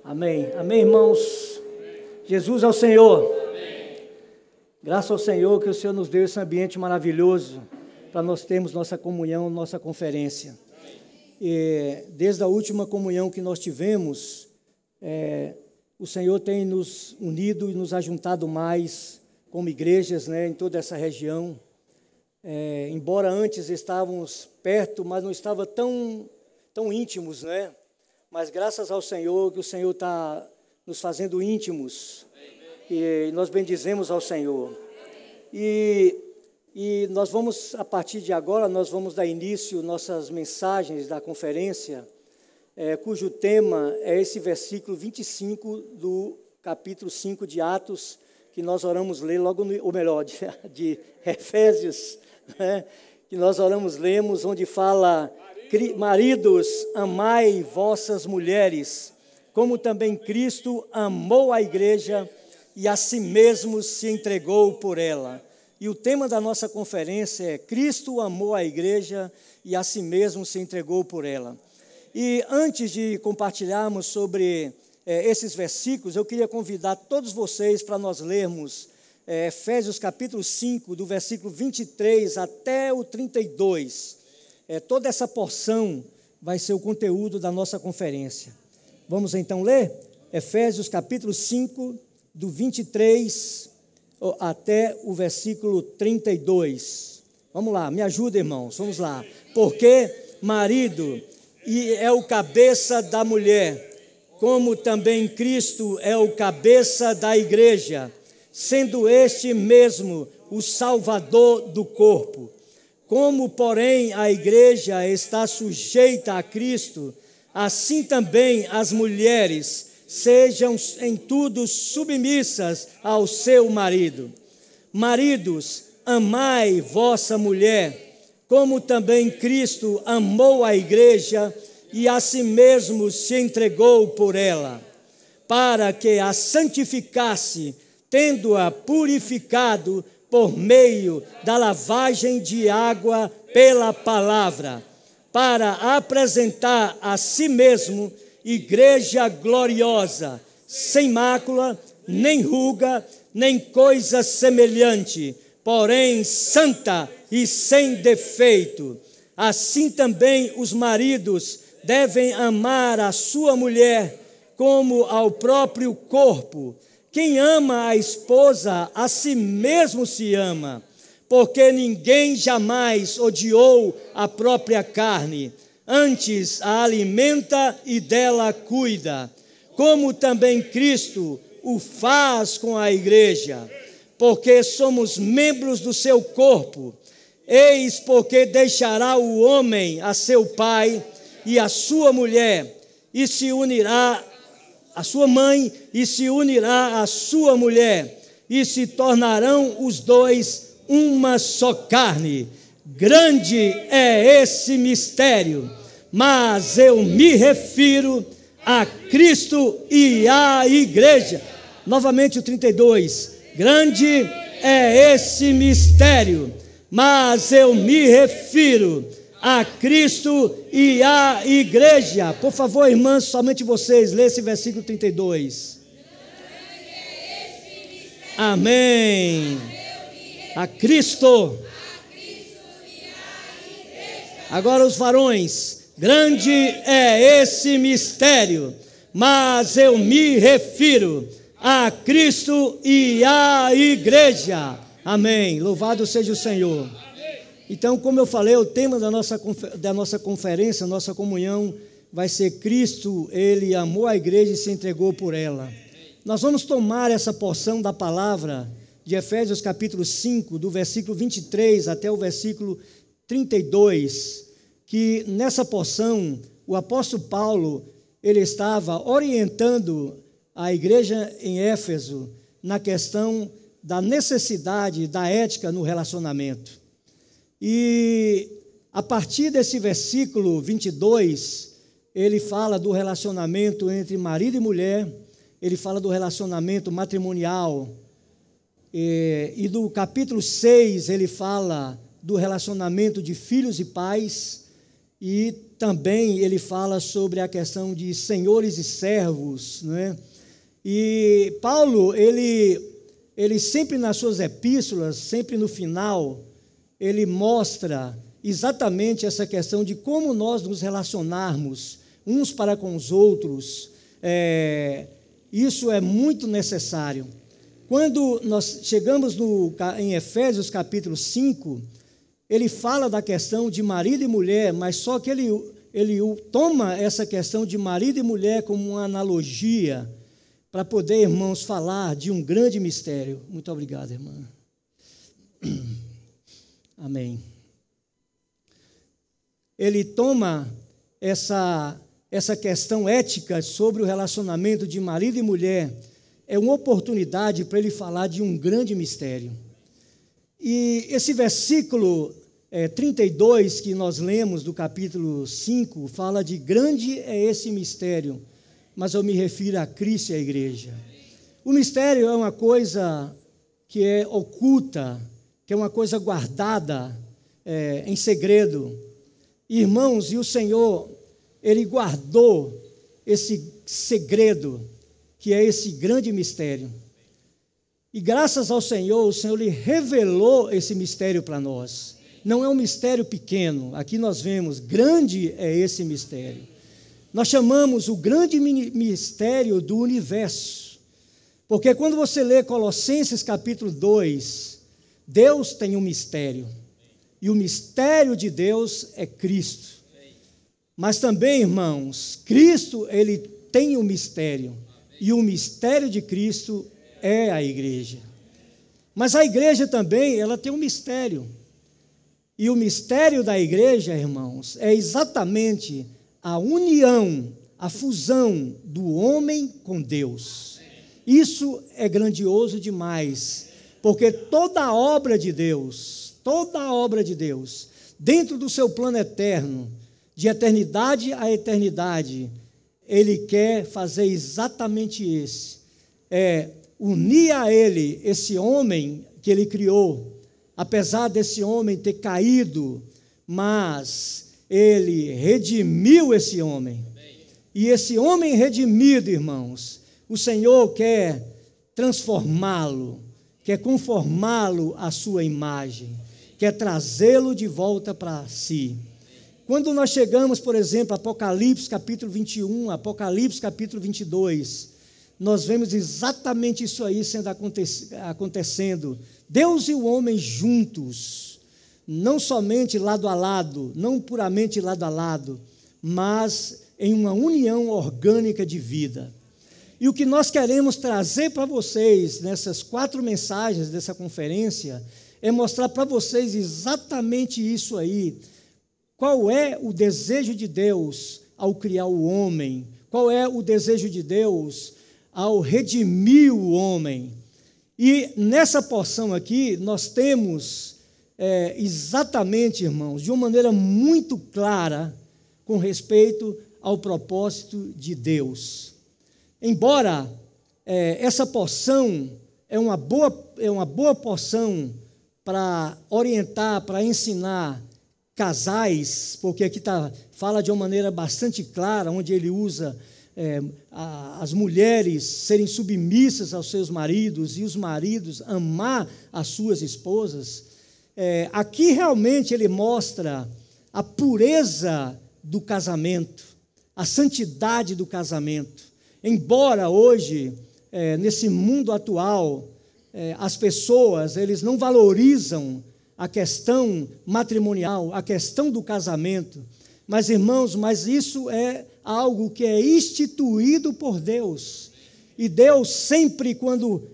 Amém. Amém, irmãos. Jesus é o Senhor. Graças ao Senhor que o Senhor nos deu esse ambiente maravilhoso para nós termos nossa comunhão, nossa conferência. E desde a última comunhão que nós tivemos, o Senhor tem nos unido e nos ajuntado mais como igrejas, em toda essa região. Embora antes estávamos perto, mas não estava tão íntimos, Mas graças ao Senhor, que o Senhor está nos fazendo íntimos. E nós bendizemos ao Senhor. E nós vamos, a partir de agora, nós vamos dar início nossas mensagens da conferência, cujo tema é esse versículo 25 do capítulo 5 de Atos, que nós oramos ler logo, ou melhor, de Efésios, que nós lemos, onde fala: maridos, amai vossas mulheres, como também Cristo amou a igreja e a si mesmo se entregou por ela. E o tema da nossa conferência é: Cristo amou a igreja e a si mesmo se entregou por ela. E antes de compartilharmos sobre esses versículos, eu queria convidar todos vocês para nós lermos Efésios capítulo 5, do versículo 23 até o 32. Toda essa porção vai ser o conteúdo da nossa conferência. Vamos então ler? Efésios capítulo 5, do 23 até o versículo 32. Vamos lá, me ajuda, irmãos, vamos lá. Porque marido é o cabeça da mulher, como também Cristo é o cabeça da igreja, sendo este mesmo o Salvador do corpo. Como, porém, a igreja está sujeita a Cristo, assim também as mulheres sejam em tudo submissas ao seu marido. Maridos, amai vossa mulher, como também Cristo amou a igreja e a si mesmo se entregou por ela, para que a santificasse, tendo-a purificado por meio da lavagem de água pela palavra, para apresentar a si mesmo igreja gloriosa, sem mácula, nem ruga, nem coisa semelhante, porém santa e sem defeito. Assim também os maridos devem amar a sua mulher como ao próprio corpo. Quem ama a esposa, a si mesmo se ama, porque ninguém jamais odiou a própria carne, antes a alimenta e dela cuida, como também Cristo o faz com a igreja, porque somos membros do seu corpo. Eis porque deixará o homem a seu pai e a sua mulher, e se unirá a sua mãe, e se unirá à sua mulher, e se tornarão os dois uma só carne. Grande é esse mistério, mas eu me refiro a Cristo e à igreja. Novamente o 32. Grande é esse mistério, mas eu me refiro a Cristo e à igreja. Por favor, irmãs, somente vocês, lê esse versículo 32. Amém. A Cristo. Agora os varões. Grande é esse mistério, mas eu me refiro a Cristo e à igreja. Amém. Louvado seja o Senhor. Então, como eu falei, o tema da nossa conferência, nossa comunhão, vai ser Cristo, Ele amou a igreja e se entregou por ela. Nós vamos tomar essa porção da palavra de Efésios capítulo 5, do versículo 23 até o versículo 32, que nessa porção, o apóstolo Paulo, ele estava orientando a igreja em Éfeso na questão da necessidade da ética no relacionamento. E a partir desse versículo 22, ele fala do relacionamento entre marido e mulher, ele fala do relacionamento matrimonial, e do capítulo 6 ele fala do relacionamento de filhos e pais, e também ele fala sobre a questão de senhores e servos, não é? E Paulo, ele sempre nas suas epístolas, sempre no final, ele mostra exatamente essa questão de como nós nos relacionarmos uns para com os outros. Isso é muito necessário. Quando nós chegamos em Efésios capítulo 5, ele fala da questão de marido e mulher, mas só que ele toma essa questão de marido e mulher como uma analogia para poder, irmãos, falar de um grande mistério. Muito obrigado, irmã. Amém. Ele toma essa questão ética sobre o relacionamento de marido e mulher, é uma oportunidade para ele falar de um grande mistério. E esse versículo 32 que nós lemos do capítulo 5, fala de grande é esse mistério, mas eu me refiro a Cristo e à igreja. O mistério é uma coisa que é oculta, que é uma coisa guardada em segredo. Irmãos, e o Senhor, Ele guardou esse segredo, que é esse grande mistério. E graças ao Senhor, o Senhor lhe revelou esse mistério para nós. Não é um mistério pequeno, aqui nós vemos, grande é esse mistério. Nós chamamos o grande mistério do universo, porque quando você lê Colossenses capítulo 2, Deus tem um mistério, e o mistério de Deus é Cristo. Mas também, irmãos, Cristo, ele tem um mistério, e o mistério de Cristo é a igreja. Mas a igreja também, ela tem um mistério. E o mistério da igreja, irmãos, é exatamente a união, a fusão do homem com Deus. Isso é grandioso demais, porque toda a obra de Deus, dentro do seu plano eterno, de eternidade a eternidade, Ele quer fazer exatamente isso, unir a Ele esse homem que Ele criou. Apesar desse homem ter caído, mas Ele redimiu esse homem. E esse homem redimido, irmãos, o Senhor quer transformá-lo, quer conformá-lo à sua imagem, quer trazê-lo de volta para si. Quando nós chegamos, por exemplo, a Apocalipse capítulo 21, Apocalipse capítulo 22, nós vemos exatamente isso aí acontecendo. Deus e o homem juntos, não somente lado a lado, não puramente lado a lado, mas em uma união orgânica de vida. E o que nós queremos trazer para vocês nessas 4 mensagens dessa conferência é mostrar para vocês exatamente isso aí. Qual é o desejo de Deus ao criar o homem? Qual é o desejo de Deus ao redimir o homem? E nessa porção aqui, nós temos exatamente, irmãos, de uma maneira muito clara, com respeito ao propósito de Deus. Embora essa porção é uma boa porção para orientar, para ensinar casais, porque aqui fala de uma maneira bastante clara, onde ele usa as mulheres serem submissas aos seus maridos e os maridos amar as suas esposas. Aqui realmente ele mostra a pureza do casamento, a santidade do casamento. Embora hoje, nesse mundo atual, as pessoas eles não valorizam a questão matrimonial, a questão do casamento, mas, irmãos, isso é algo que é instituído por Deus. E Deus sempre, quando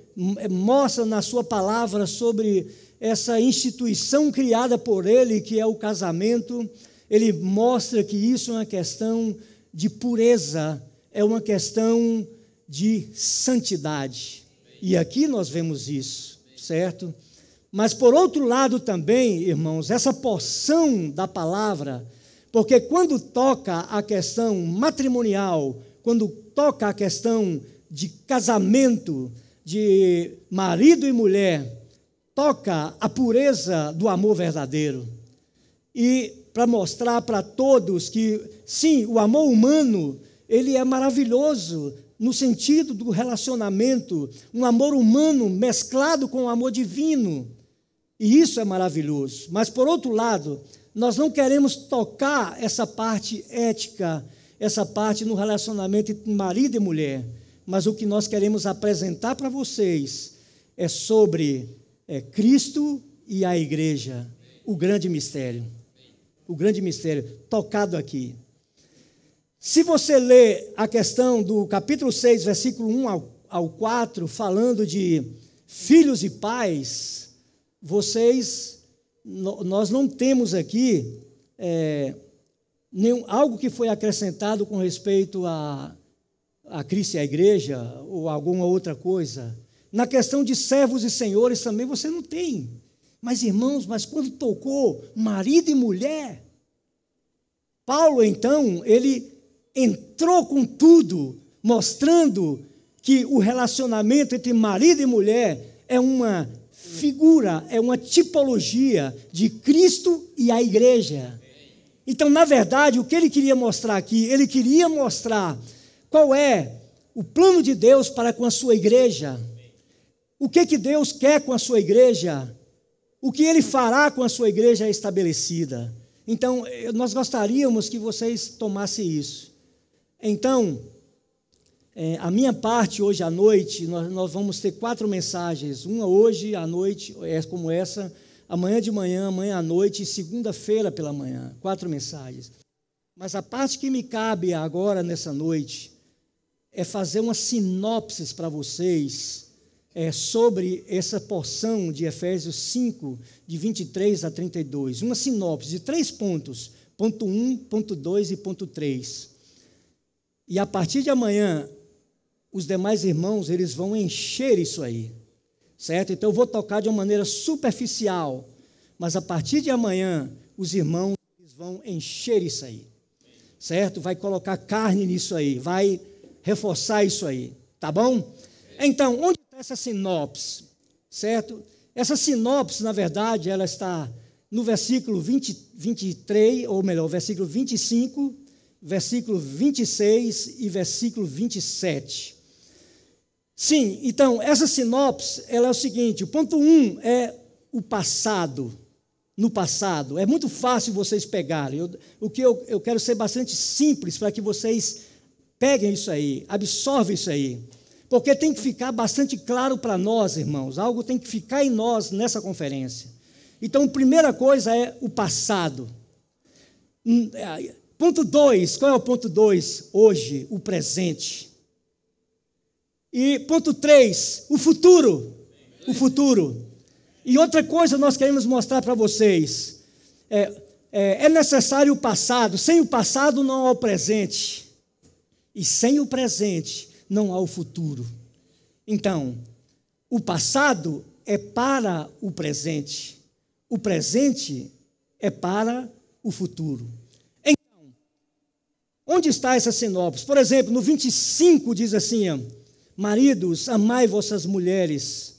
mostra na sua palavra sobre essa instituição criada por Ele, que é o casamento, Ele mostra que isso é uma questão de pureza, é uma questão de santidade. E aqui nós vemos isso, certo? Mas, por outro lado também, irmãos, essa porção da palavra, porque quando toca a questão matrimonial, quando toca a questão de casamento, de marido e mulher, toca a pureza do amor verdadeiro. E para mostrar para todos que, sim, o amor humano, ele é maravilhoso no sentido do relacionamento, um amor humano mesclado com o amor divino. E isso é maravilhoso. Mas, por outro lado, nós não queremos tocar essa parte ética, essa parte no relacionamento entre marido e mulher. Mas o que nós queremos apresentar para vocês é sobre Cristo e a igreja, o grande mistério tocado aqui. Se você ler a questão do capítulo 6, versículo 1 ao 4, falando de filhos e pais, nós não temos aqui algo que foi acrescentado com respeito a Cristo e a igreja, ou alguma outra coisa. Na questão de servos e senhores também você não tem. Mas, irmãos, quando tocou marido e mulher, Paulo, então, ele entrou com tudo, mostrando que o relacionamento entre marido e mulher é uma figura, é uma tipologia de Cristo e a igreja. Então, na verdade, o que ele queria mostrar aqui? Ele queria mostrar qual é o plano de Deus para com a sua igreja. O que Deus quer com a sua igreja? O que Ele fará com a sua igreja estabelecida? Então, nós gostaríamos que vocês tomassem isso. Então, a minha parte hoje à noite, nós vamos ter 4 mensagens. Uma hoje à noite, como essa, amanhã de manhã, amanhã à noite e segunda-feira pela manhã. 4 mensagens. Mas a parte que me cabe agora, nessa noite, é fazer uma sinopse para vocês sobre essa porção de Efésios 5, de 23 a 32. Uma sinopse de 3 pontos, ponto 1, ponto 2 e ponto 3. E a partir de amanhã, os demais irmãos, eles vão encher isso aí, certo? Então, eu vou tocar de uma maneira superficial, mas a partir de amanhã, os irmãos vão encher isso aí, certo? Vai colocar carne nisso aí, vai reforçar isso aí, tá bom? Então, onde está essa sinopse, certo? Essa sinopse, na verdade, ela está no versículo 23, ou melhor, versículo 25, versículo 26 e versículo 27. Sim, então, essa sinopse, ela é o seguinte, o ponto 1 é o passado, no passado. É muito fácil vocês pegarem. Eu quero ser bastante simples para que vocês peguem isso aí, absorvem isso aí. Porque tem que ficar bastante claro para nós, irmãos. Algo tem que ficar em nós nessa conferência. Então, a primeira coisa é o passado. Ponto 2, qual é o ponto 2? Hoje, o presente. E ponto 3, o futuro. O futuro. E outra coisa nós queremos mostrar para vocês. É necessário o passado. Sem o passado não há o presente. E sem o presente não há o futuro. Então, o passado é para o presente é para o futuro. Então, onde está essa sinopse? Por exemplo, no 25 diz assim, maridos, amai vossas mulheres,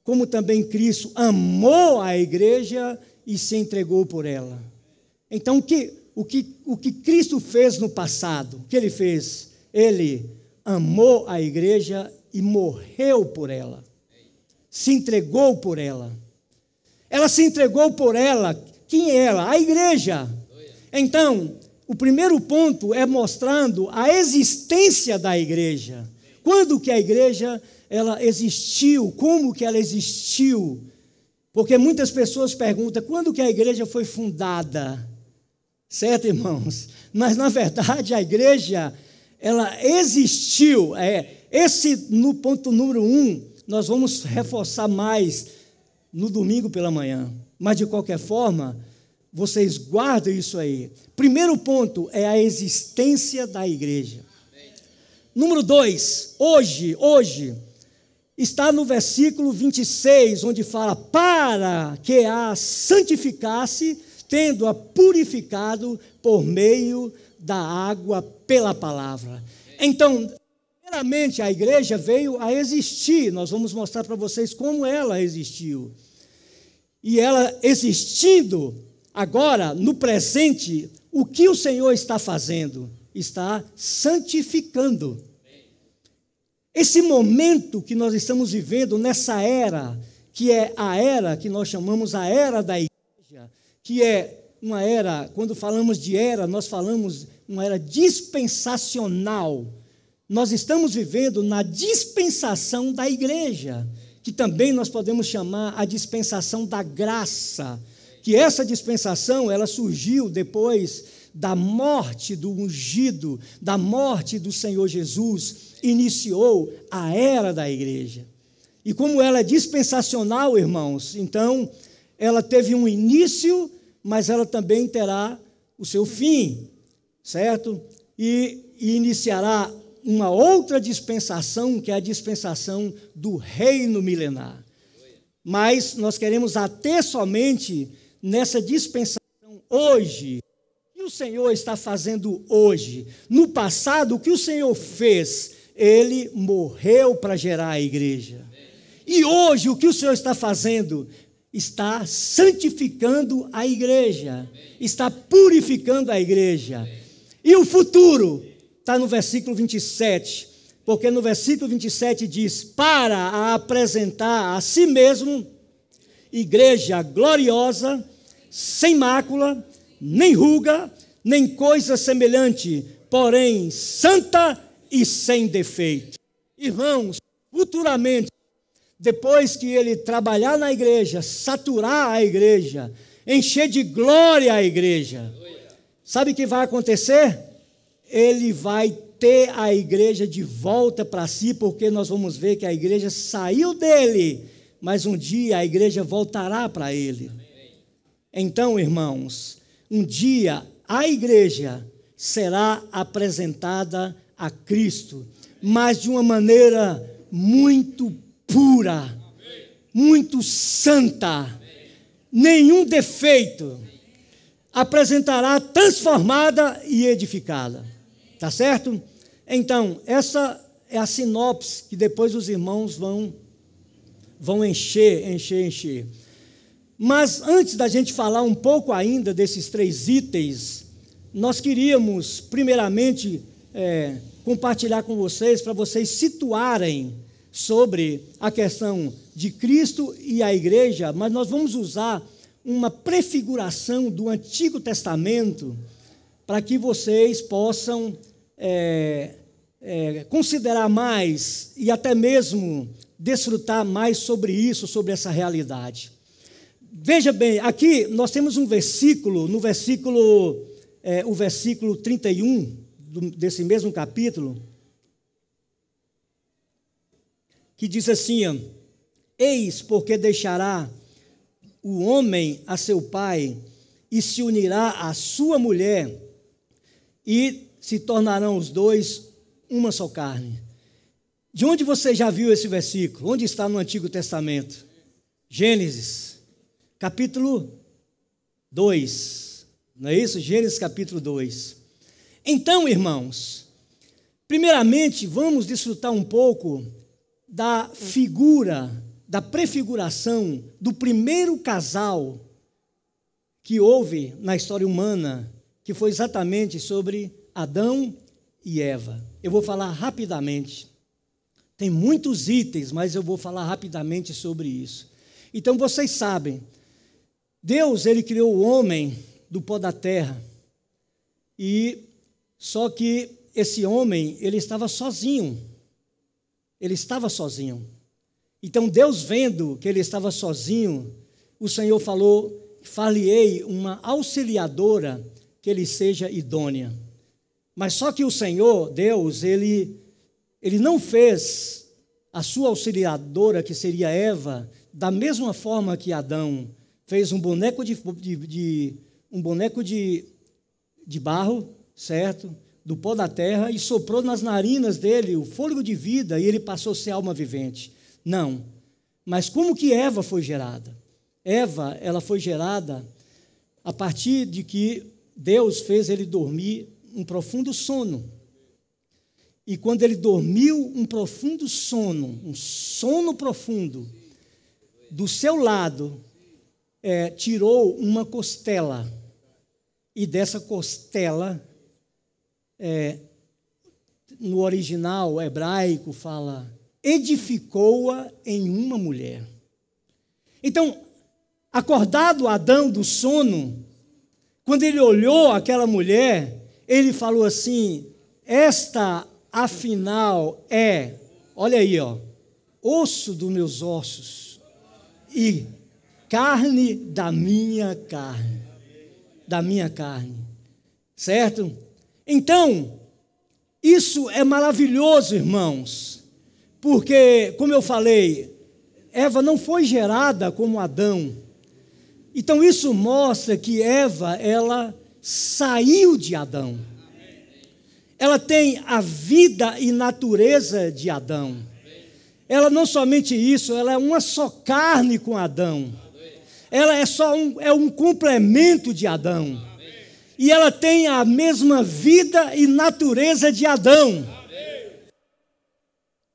como também Cristo amou a igreja e se entregou por ela. Então, o que Cristo fez no passado? O que Ele fez? Ele amou a igreja e morreu por ela. Se entregou por ela. Ela se entregou por ela. Quem é ela? A igreja. Então, o primeiro ponto é mostrando a existência da igreja. Quando que a igreja ela existiu? Como que ela existiu? Porque muitas pessoas perguntam, quando que a igreja foi fundada? Certo, irmãos? Mas, na verdade, a igreja ela existiu. No ponto número 1, nós vamos reforçar mais no domingo pela manhã. Mas, de qualquer forma, vocês guardem isso aí. Primeiro ponto é a existência da igreja. Número 2, hoje, está no versículo 26, onde fala, para que a santificasse, tendo-a purificado por meio da água pela palavra. Então, primeiramente, a igreja veio a existir. Nós vamos mostrar para vocês como ela existiu. E ela existindo, Agora, no presente, o que o Senhor está fazendo? Está santificando. Esse momento que nós estamos vivendo nessa era, que é a era que nós chamamos a era da igreja, que é uma era, quando falamos de era, nós falamos uma era dispensacional. Nós estamos vivendo na dispensação da igreja, que também nós podemos chamar a dispensação da graça, que essa dispensação, ela surgiu depois da morte do ungido, da morte do Senhor Jesus, iniciou a era da igreja. E como ela é dispensacional, irmãos, então ela teve um início, mas ela também terá o seu fim, certo? E iniciará uma outra dispensação, que é a dispensação do reino milenar. Mas nós queremos ater somente nessa dispensação hoje. O que o Senhor está fazendo hoje? No passado, o que o Senhor fez? Ele morreu para gerar a igreja. E hoje, o que o Senhor está fazendo? Está santificando a igreja, está purificando a igreja. E o futuro está no versículo 27, porque no versículo 27 diz: para apresentar a si mesmo igreja gloriosa, sem mácula, nem ruga, nem coisa semelhante, porém santa e sem defeito. Irmãos, futuramente, depois que ele trabalhar na igreja, saturar a igreja, encher de glória a igreja, sabe o que vai acontecer? Ele vai ter a igreja de volta para si, porque nós vamos ver que a igreja saiu dele, mas um dia a igreja voltará para ele. Então, irmãos, um dia a igreja será apresentada a Cristo, mas de uma maneira muito pura, muito santa, nenhum defeito, apresentará transformada e edificada, tá certo? Então, essa é a sinopse que depois os irmãos vão encher. Mas antes da gente falar um pouco ainda desses 3 itens, nós queríamos primeiramente compartilhar com vocês, para vocês situarem sobre a questão de Cristo e a igreja, mas nós vamos usar uma prefiguração do Antigo Testamento para que vocês possam considerar mais e até mesmo desfrutar mais sobre isso, sobre essa realidade. Veja bem, aqui nós temos um versículo, o versículo 31 desse mesmo capítulo, que diz assim: eis porque deixará o homem a seu pai e se unirá à sua mulher e se tornarão os dois uma só carne. De onde você já viu esse versículo? Onde está no Antigo Testamento? Gênesis, capítulo 2, não é isso? Gênesis capítulo 2. Então, irmãos, primeiramente vamos desfrutar um pouco da figura, da prefiguração do primeiro casal que houve na história humana, que foi exatamente sobre Adão e Eva. Eu vou falar rapidamente. Tem muitos itens, mas eu vou falar rapidamente sobre isso. Então, vocês sabem, Deus, ele criou o homem do pó da terra, e só que esse homem, ele estava sozinho. Ele estava sozinho. Então, Deus, vendo que ele estava sozinho, o Senhor falou: far-lhe-ei uma auxiliadora que lhe seja idônea. Mas só que o Senhor, Deus, ele não fez a sua auxiliadora, que seria Eva, da mesma forma que Adão fez um boneco de barro, certo? Do pó da terra, e soprou nas narinas dele o fôlego de vida, e ele passou a ser alma vivente. Não. Mas como que Eva foi gerada? Eva, ela foi gerada a partir de que Deus fez ele dormir um profundo sono. E quando ele dormiu um profundo sono, um sono profundo, do seu lado tirou uma costela, e dessa costela, no original hebraico fala, edificou-a em uma mulher. Então, acordado Adão do sono, quando ele olhou aquela mulher, ele falou assim, esta afinal olha aí, osso dos meus ossos e carne da minha carne, certo? Então, isso é maravilhoso, irmãos, porque, como eu falei, Eva não foi gerada como Adão. Então, isso mostra que Eva, ela saiu de Adão. Ela tem a vida e natureza de Adão. Ela não somente isso, ela é uma só carne com Adão. Ela é um complemento de Adão. E ela tem a mesma vida e natureza de Adão.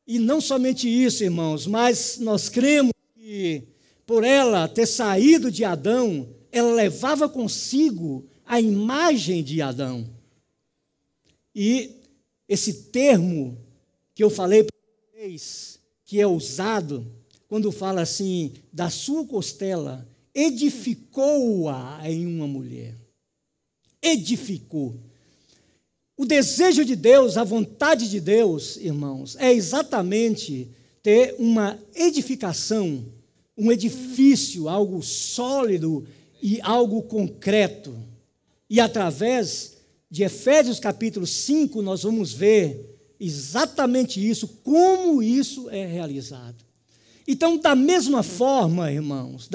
E não somente isso, irmãos, mas nós cremos que por ela ter saído de Adão, ela levava consigo a imagem de Adão. E esse termo que eu falei para vocês, que é usado quando fala assim, da sua costela, edificou-a em uma mulher. Edificou. O desejo de Deus, a vontade de Deus, irmãos, é exatamente ter uma edificação, um edifício, algo sólido e algo concreto. E através de Efésios capítulo 5, nós vamos ver exatamente isso, como isso é realizado. Então, da mesma forma, irmãos,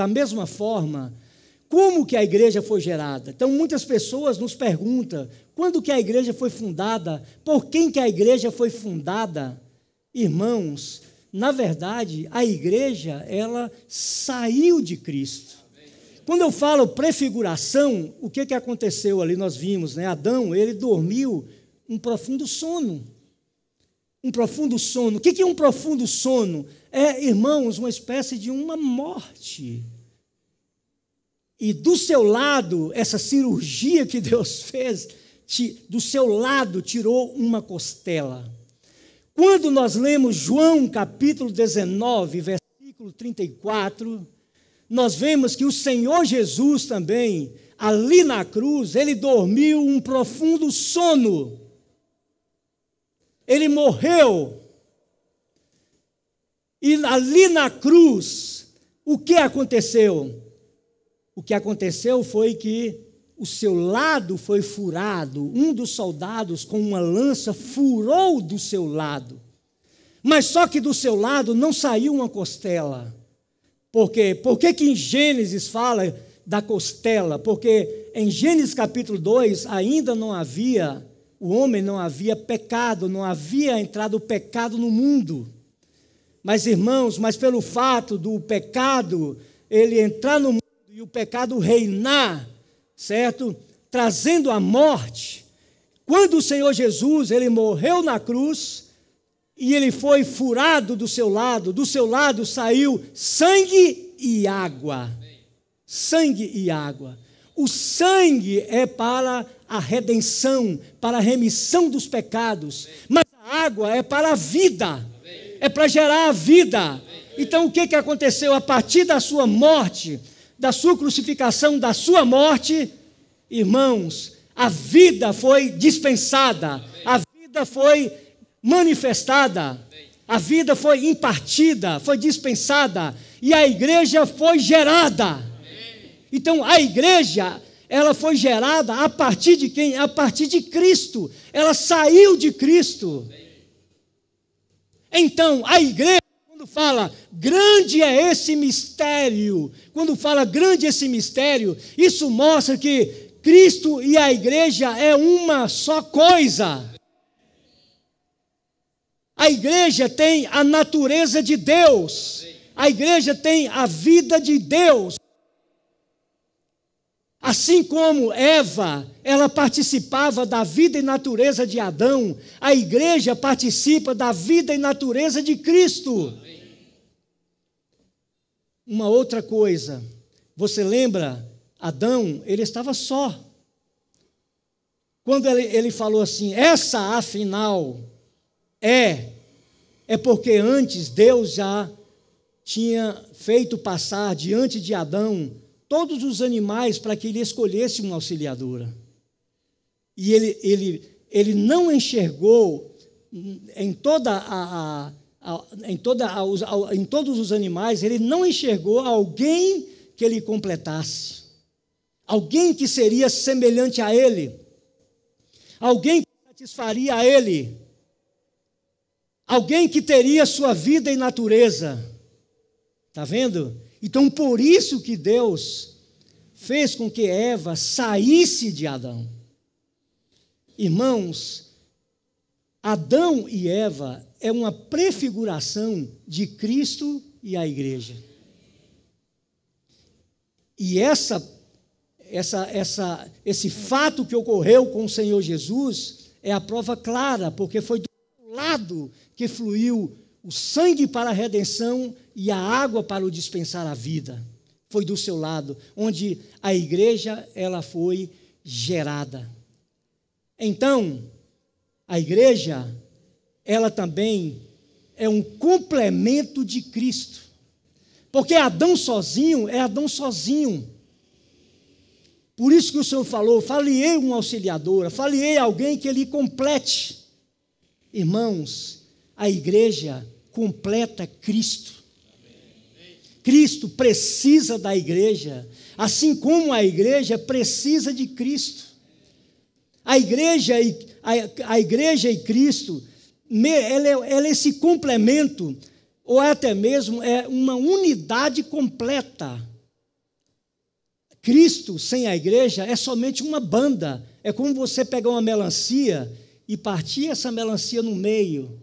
como que a igreja foi gerada? Então, muitas pessoas nos perguntam, quando que a igreja foi fundada? Por quem que a igreja foi fundada? Irmãos, na verdade, a igreja, ela saiu de Cristo. Quando eu falo prefiguração, o que aconteceu ali? Nós vimos, Adão, ele dormiu um profundo sono. Um profundo sono. O que é um profundo sono? Irmãos, uma espécie de uma morte. E do seu lado, essa cirurgia que Deus fez, do seu lado tirou uma costela. Quando nós lemos João capítulo 19, versículo 34, nós vemos que o Senhor Jesus também, ali na cruz, ele dormiu um profundo sono. Ele morreu. E ali na cruz, o que aconteceu? O que aconteceu foi que o seu lado foi furado. Um dos soldados, com uma lança, furou do seu lado. Mas só que do seu lado não saiu uma costela. Por quê? Por que em Gênesis fala da costela? Porque em Gênesis capítulo 2 ainda não havia, o homem não havia pecado, não havia entrado o pecado no mundo. Mas, irmãos, pelo fato do pecado, ele entrar no mundo e o pecado reinar, certo? Trazendo a morte. Quando o Senhor Jesus, ele morreu na cruz, e ele foi furado do seu lado saiu sangue e água. Sangue e água. O sangue é para a redenção, para a remissão dos pecados, mas a água é para a vida, é para gerar a vida. Então o que aconteceu? A partir da sua morte, da sua crucificação, da sua morte, irmãos, a vida foi dispensada, a vida foi manifestada, a vida foi impartida, foi dispensada, e a igreja foi gerada. Então a igreja, ela foi gerada a partir de quem? A partir de Cristo. Ela saiu de Cristo. Então a igreja, quando fala grande é esse mistério, quando fala grande esse mistério, isso mostra que Cristo e a igreja é uma só coisa. A igreja tem a natureza de Deus. A igreja tem a vida de Deus. Assim como Eva, ela participava da vida e natureza de Adão, a igreja participa da vida e natureza de Cristo. Uma outra coisa, Você lembra? Adão, ele estava só. Quando ele falou assim, essa afinal é porque antes Deus já tinha feito passar diante de Adão todos os animais para que ele escolhesse uma auxiliadora. E ele não enxergou em todos os animais, ele não enxergou alguém que ele completasse, alguém que seria semelhante a ele, alguém que satisfaria a ele, alguém que teria sua vida e natureza. Está vendo? Então, por isso que Deus fez com que Eva saísse de Adão. Irmãos, Adão e Eva é uma prefiguração de Cristo e a igreja. E esse fato que ocorreu com o Senhor Jesus é a prova clara, porque foi do lado que fluiu o sangue para a redenção e a água para o dispensar a vida. Foi do seu lado, onde a igreja ela foi gerada. Então, a igreja, ela também é um complemento de Cristo. Porque Adão sozinho é Adão sozinho. Por isso que o Senhor falou, fale-ei uma auxiliadora, fale-ei alguém que ele complete. Irmãos, a igreja completa Cristo. Cristo precisa da igreja, assim como a igreja precisa de Cristo. A igreja e Cristo, ela é esse complemento, ou até mesmo é uma unidade completa. Cristo sem a igreja é somente uma banda. É como você pegar uma melancia e partir essa melancia no meio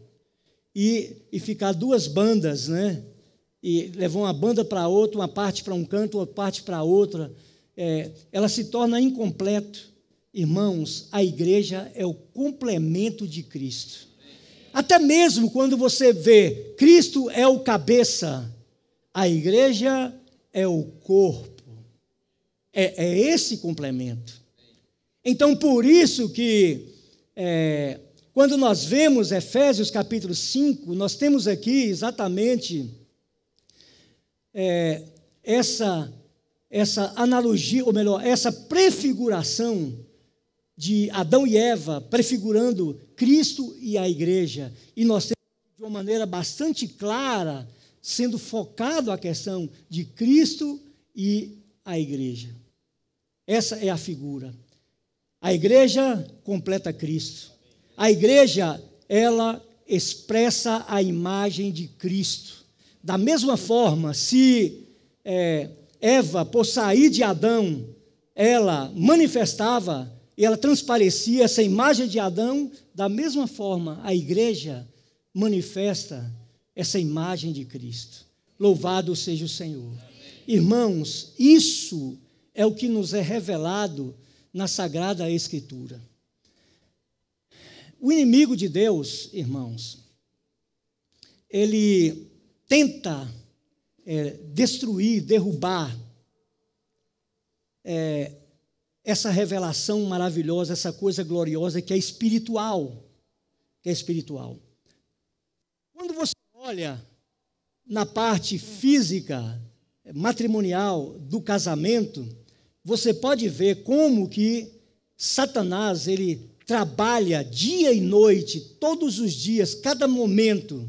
e ficar duas bandas, né? E levar uma banda para outra, uma parte para um canto, outra parte para outra. Ela se torna incompleto. Irmãos, a igreja é o complemento de Cristo. Até mesmo quando você vê Cristo é o cabeça, a igreja é o corpo. É esse complemento. Então, por isso que, quando nós vemos Efésios capítulo 5, nós temos aqui exatamente essa analogia, ou melhor, essa prefiguração de Adão e Eva, prefigurando Cristo e a igreja. E nós temos, de uma maneira bastante clara, sendo focado a questão de Cristo e a igreja. Essa é a figura. A igreja completa Cristo. A igreja, ela expressa a imagem de Cristo. Da mesma forma, se Eva, por sair de Adão, ela manifestava e ela transparecia essa imagem de Adão, da mesma forma, a igreja manifesta essa imagem de Cristo. Louvado seja o Senhor. Irmãos, isso é o que nos é revelado na Sagrada Escritura. O inimigo de Deus, irmãos, ele tenta destruir, derrubar essa revelação maravilhosa, essa coisa gloriosa que é espiritual. Quando você olha na parte física, matrimonial do casamento, você pode ver como que Satanás, ele trabalha dia e noite, todos os dias, cada momento,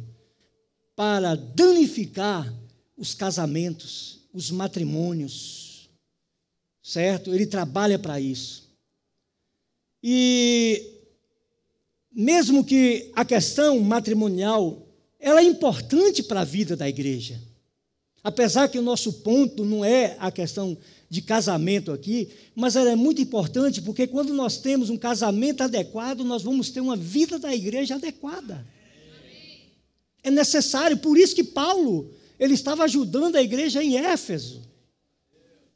para danificar os casamentos, os matrimônios. Certo? Ele trabalha para isso. E mesmo que a questão matrimonial, ela é importante para a vida da igreja. Apesar que o nosso ponto não é a questão de casamento aqui, mas ela é muito importante porque quando nós temos um casamento adequado, nós vamos ter uma vida da igreja adequada. É necessário, por isso que Paulo, ele estava ajudando a igreja em Éfeso,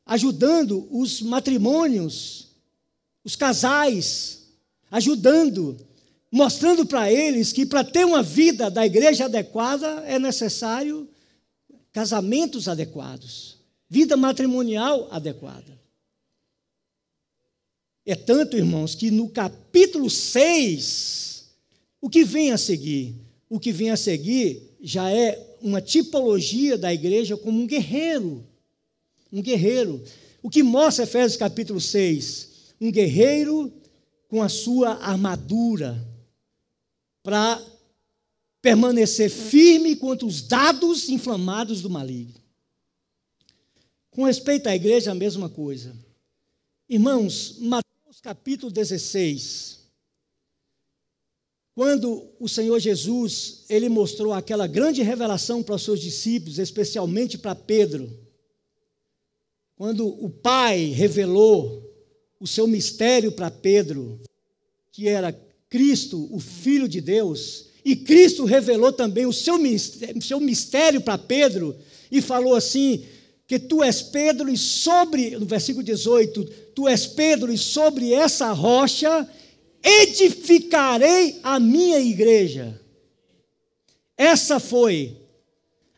ajudando os matrimônios, os casais, ajudando, mostrando para eles que para ter uma vida da igreja adequada é necessário casamentos adequados. vida matrimonial adequada. É tanto, irmãos, que no capítulo 6, o que vem a seguir? O que vem a seguir já é uma tipologia da igreja como um guerreiro. Um guerreiro. O que mostra Efésios capítulo 6? Um guerreiro com a sua armadura para permanecer firme contra os dados inflamados do maligno. Com respeito à igreja, a mesma coisa. Irmãos, Mateus capítulo 16, quando o Senhor Jesus, ele mostrou aquela grande revelação para os seus discípulos, especialmente para Pedro, quando o Pai revelou o seu mistério para Pedro, que era Cristo, o Filho de Deus, e Cristo revelou também o seu mistério para Pedro, e falou assim, que tu és Pedro e sobre, no versículo 18, tu és Pedro e sobre essa rocha edificarei a minha igreja. Essa foi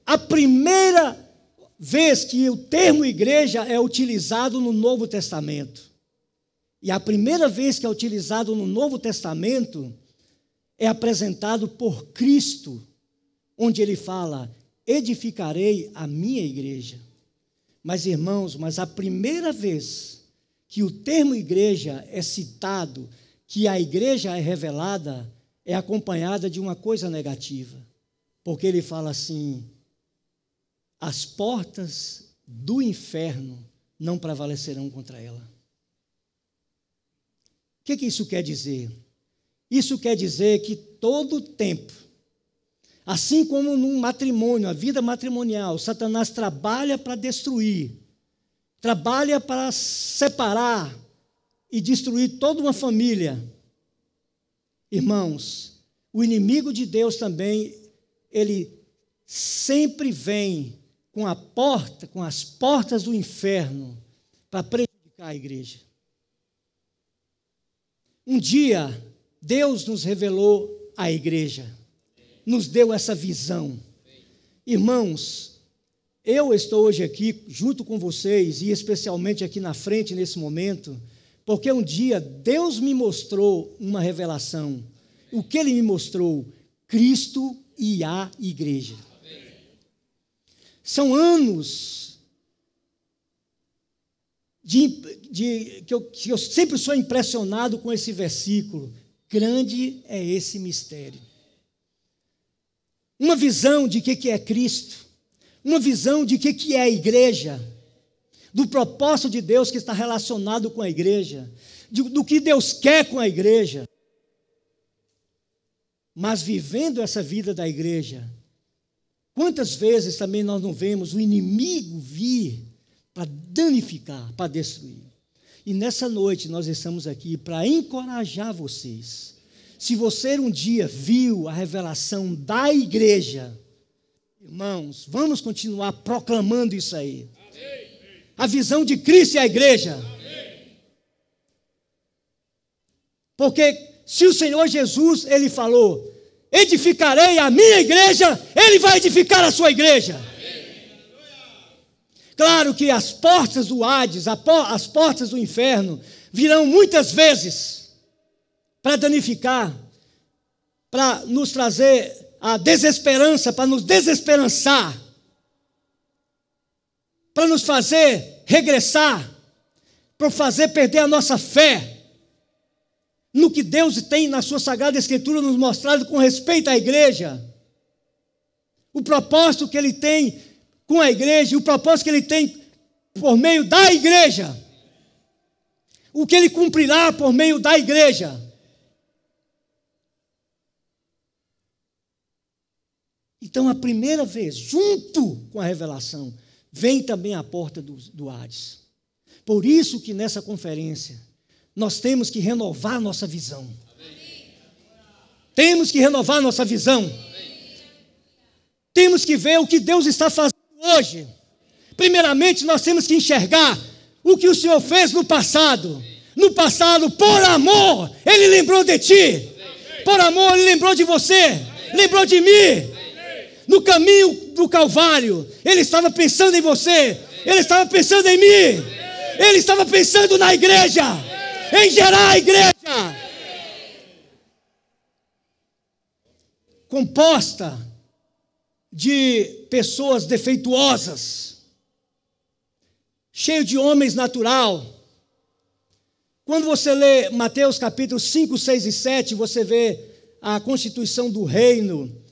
a primeira vez que o termo igreja é utilizado no Novo Testamento. E a primeira vez que é utilizado no Novo Testamento é apresentado por Cristo, onde ele fala, edificarei a minha igreja. Mas, irmãos, a primeira vez que o termo igreja é citado, que a igreja é revelada, é acompanhada de uma coisa negativa. Porque ele fala assim, as portas do inferno não prevalecerão contra ela. O que isso quer dizer? Isso quer dizer que todo tempo, assim como num matrimônio, a vida matrimonial, Satanás trabalha para destruir, trabalha para separar e destruir toda uma família. Irmãos, o inimigo de Deus também, ele sempre vem com as portas do inferno para prejudicar a igreja. Um dia, Deus nos revelou a igreja, nos deu essa visão. Irmãos, eu estou hoje aqui junto com vocês, e especialmente aqui na frente nesse momento, porque um dia Deus me mostrou uma revelação. O que Ele me mostrou? Cristo e a igreja. São anos que eu sempre sou impressionado com esse versículo. Grande é esse mistério. Uma visão de que é Cristo, uma visão de que é a igreja, do propósito de Deus que está relacionado com a igreja, do que Deus quer com a igreja. Mas vivendo essa vida da igreja, quantas vezes também nós não vemos o inimigo vir para danificar, para destruir. E nessa noite nós estamos aqui para encorajar vocês. Se você um dia viu a revelação da igreja, irmãos, vamos continuar proclamando isso aí. A visão de Cristo e a igreja. Porque se o Senhor Jesus, Ele falou, edificarei a minha igreja, Ele vai edificar a sua igreja. Claro que as portas do Hades, as portas do inferno, virão muitas vezes para danificar, para nos trazer a desesperança, para nos desesperançar, para nos fazer regressar, para fazer perder a nossa fé no que Deus tem na sua Sagrada Escritura nos mostrado com respeito à igreja, o propósito que Ele tem com a igreja, o propósito que Ele tem por meio da igreja, o que Ele cumprirá por meio da igreja. Então, a primeira vez, junto com a revelação, vem também a porta do Hades. Por isso que nessa conferência, nós temos que renovar nossa visão. Amém. Temos que renovar nossa visão. Amém. Temos que ver o que Deus está fazendo hoje. Primeiramente, nós temos que enxergar o que o Senhor fez no passado. No passado, por amor, Ele lembrou de ti. Por amor, Ele lembrou de você. Lembrou de mim. No caminho do Calvário, Ele estava pensando em você. Ele estava pensando em mim. Ele estava pensando na igreja, em gerar a igreja composta de pessoas defeituosas, cheio de homens natural. Quando você lê Mateus capítulos 5, 6 e 7, você vê a constituição do reino,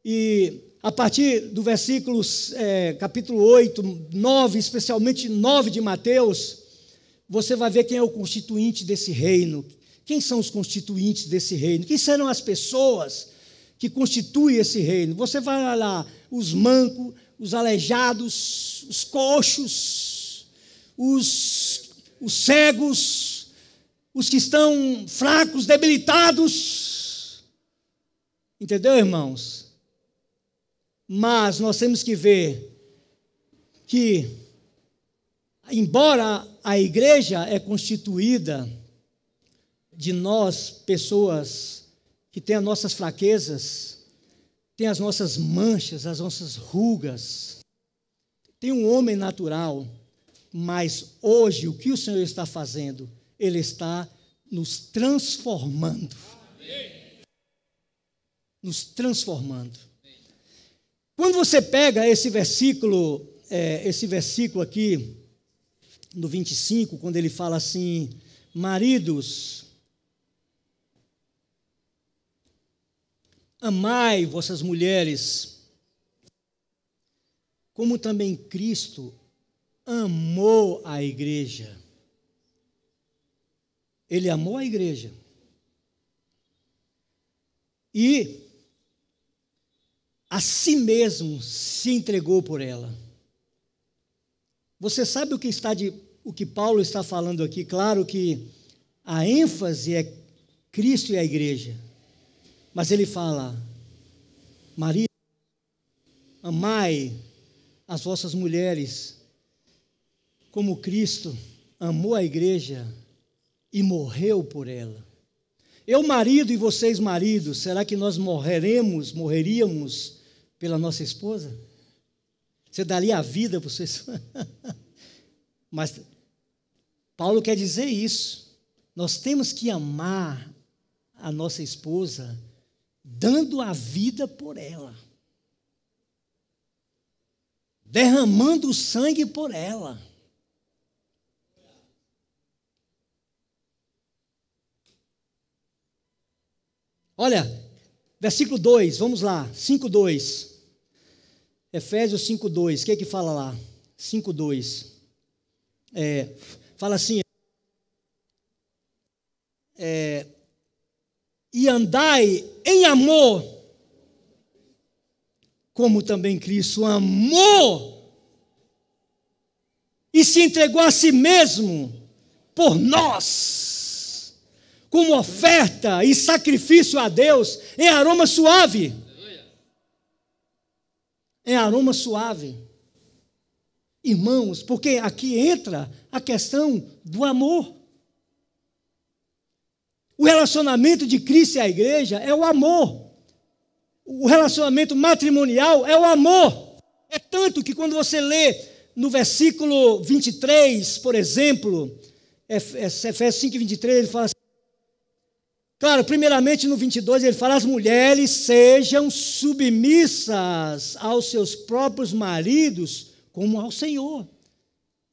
e a partir do versículo capítulo 8, 9, especialmente 9 de Mateus, você vai ver quem é o constituinte desse reino. Quem são os constituintes desse reino? Quem serão as pessoas que constituem esse reino? Você vai lá, os mancos, os aleijados, os coxos, os cegos, os que estão fracos, debilitados. Entendeu, irmãos? Mas nós temos que ver que, embora a igreja é constituída de nós, pessoas que têm as nossas fraquezas, têm as nossas manchas, as nossas rugas, tem um homem natural, mas hoje o que o Senhor está fazendo? Ele está nos transformando. Nos transformando. Quando você pega esse versículo aqui, no 25, quando ele fala assim: maridos, amai vossas mulheres, como também Cristo amou a igreja. Ele amou a igreja. E a si mesmo se entregou por ela. Você sabe o que Paulo está falando aqui? Claro que a ênfase é Cristo e a igreja. Mas ele fala: marido, amai as vossas mulheres, como Cristo amou a igreja e morreu por ela. Eu, marido, e vocês, maridos, será que nós morreríamos pela nossa esposa? Você daria a vida para vocês? Mas Paulo quer dizer isso. Nós temos que amar a nossa esposa, dando a vida por ela, derramando o sangue por ela. Olha, versículo 2, vamos lá, 5:2. Efésios 5:2, o que é que fala lá? 5:2. Fala assim: e andai em amor, como também Cristo amou e se entregou a si mesmo por nós, como oferta e sacrifício a Deus em aroma suave. Em aroma suave. Irmãos, porque aqui entra a questão do amor. O relacionamento de Cristo e a igreja é o amor. O relacionamento matrimonial é o amor. É tanto que quando você lê no versículo 23, por exemplo, Efésios 5, 23, ele fala assim, claro, primeiramente no 22 ele fala: as mulheres sejam submissas aos seus próprios maridos como ao Senhor.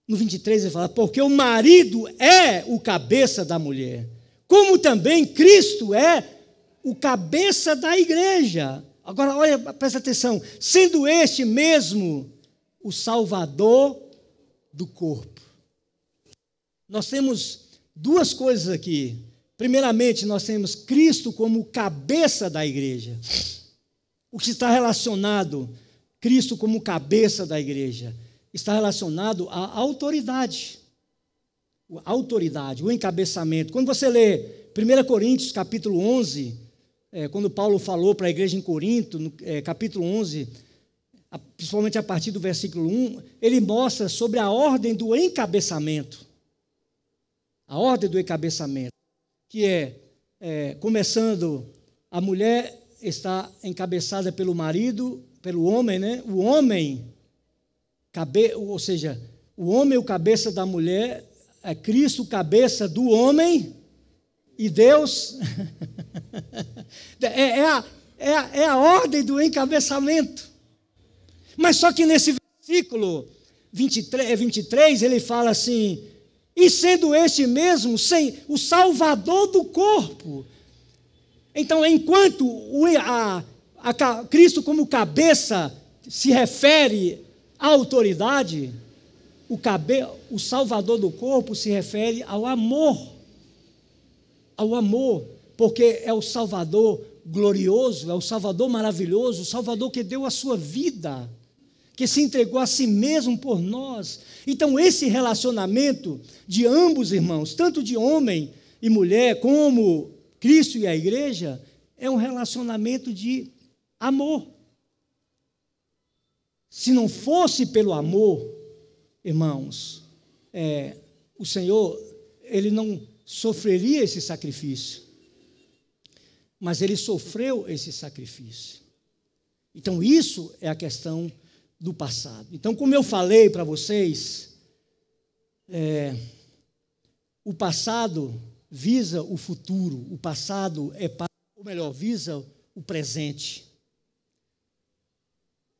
No 23 ele fala: porque o marido é o cabeça da mulher, como também Cristo é o cabeça da igreja. Agora, olha, presta atenção, sendo este mesmo o Salvador do corpo. Nós temos duas coisas aqui. Primeiramente, nós temos Cristo como cabeça da igreja. O que está relacionado, Cristo como cabeça da igreja, está relacionado à autoridade. A autoridade, o encabeçamento. Quando você lê 1 Coríntios, capítulo 11, quando Paulo falou para a igreja em Corinto, no capítulo 11, principalmente a partir do versículo 1, ele mostra sobre a ordem do encabeçamento. A ordem do encabeçamento. Que começando, a mulher está encabeçada pelo marido, pelo homem, né? O homem, ou seja, O homem é o cabeça da mulher, é Cristo o cabeça do homem, e Deus é a ordem do encabeçamento. Mas só que nesse versículo 23 ele fala assim: e sendo este mesmo o Salvador do corpo. Então, enquanto Cristo como cabeça se refere à autoridade, o Salvador do corpo se refere ao amor. Ao amor, porque é o Salvador glorioso, é o Salvador maravilhoso, o Salvador que deu a sua vida, que se entregou a si mesmo por nós. Então, esse relacionamento de ambos, irmãos, tanto de homem e mulher, como Cristo e a igreja, é um relacionamento de amor. Se não fosse pelo amor, irmãos, o Senhor, Ele não sofreria esse sacrifício, mas Ele sofreu esse sacrifício. Então, isso é a questão do passado. Então, como eu falei para vocês, o passado visa o futuro, o passado visa o presente.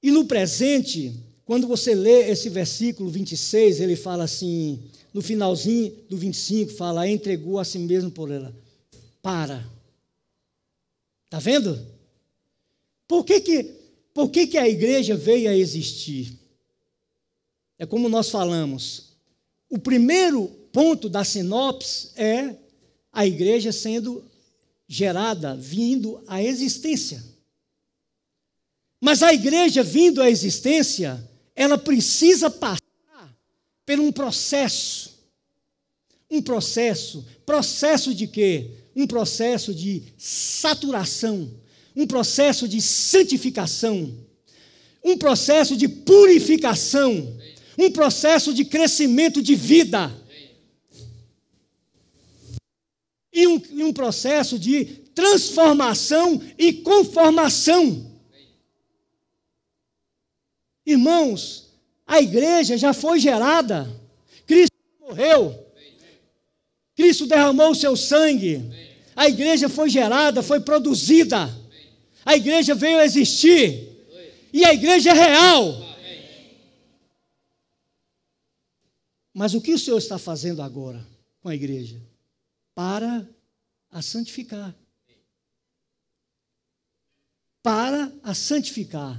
E no presente, quando você lê esse versículo 26, ele fala assim, no finalzinho do 25, fala, entregou a si mesmo por ela. Está vendo? Por que a igreja veio a existir? É como nós falamos. O primeiro ponto da sinopse é a igreja sendo gerada, vindo à existência. Mas a igreja vindo à existência, ela precisa passar por um processo. Processo de quê? Um processo de saturação, um processo de santificação, um processo de purificação, um processo de crescimento de vida e um processo de transformação e conformação. Irmãos, a igreja já foi gerada, Cristo morreu, Cristo derramou o seu sangue, a igreja foi gerada, foi produzida, a igreja veio a existir, e a igreja é real. Mas o que o Senhor está fazendo agora com a igreja? Para a santificar. Para a santificar.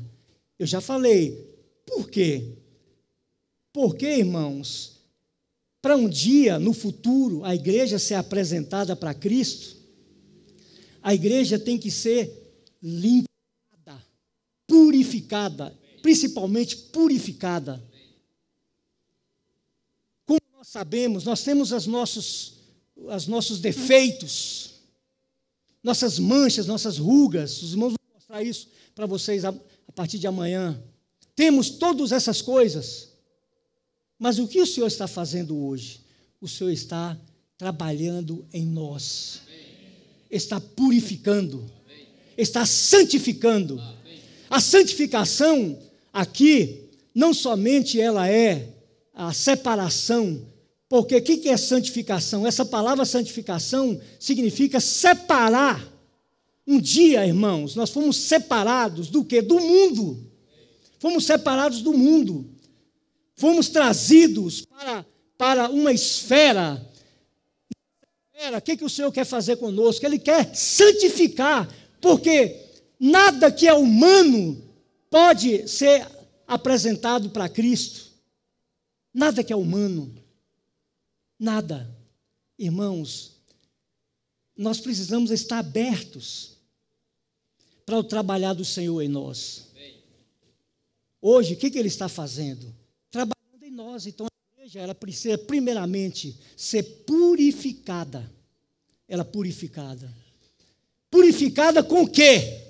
Eu já falei. Por quê? Porque, irmãos, para um dia, no futuro, a igreja ser apresentada para Cristo, a igreja tem que ser limpada, purificada, principalmente purificada. Como nós sabemos, nós temos os nossos defeitos, nossas manchas, nossas rugas. Os irmãos vão mostrar isso para vocês a partir de amanhã. Temos todas essas coisas, mas o que o Senhor está fazendo hoje? O Senhor está trabalhando em nós, está purificando, está santificando. A santificação aqui, não somente ela é a separação, porque o que é santificação? Essa palavra santificação significa separar. Um dia, irmãos, nós fomos separados do quê? Do mundo. Fomos separados do mundo. Fomos trazidos para uma esfera. O que o Senhor quer fazer conosco? Ele quer santificar, porque nada que é humano pode ser apresentado para Cristo. Nada que é humano. Nada. Irmãos, nós precisamos estar abertos para o trabalhar do Senhor em nós. Hoje, o que Ele está fazendo? Trabalhando em nós. Então, a igreja, ela precisa, primeiramente, ser purificada. Ela purificada. Purificada com o quê?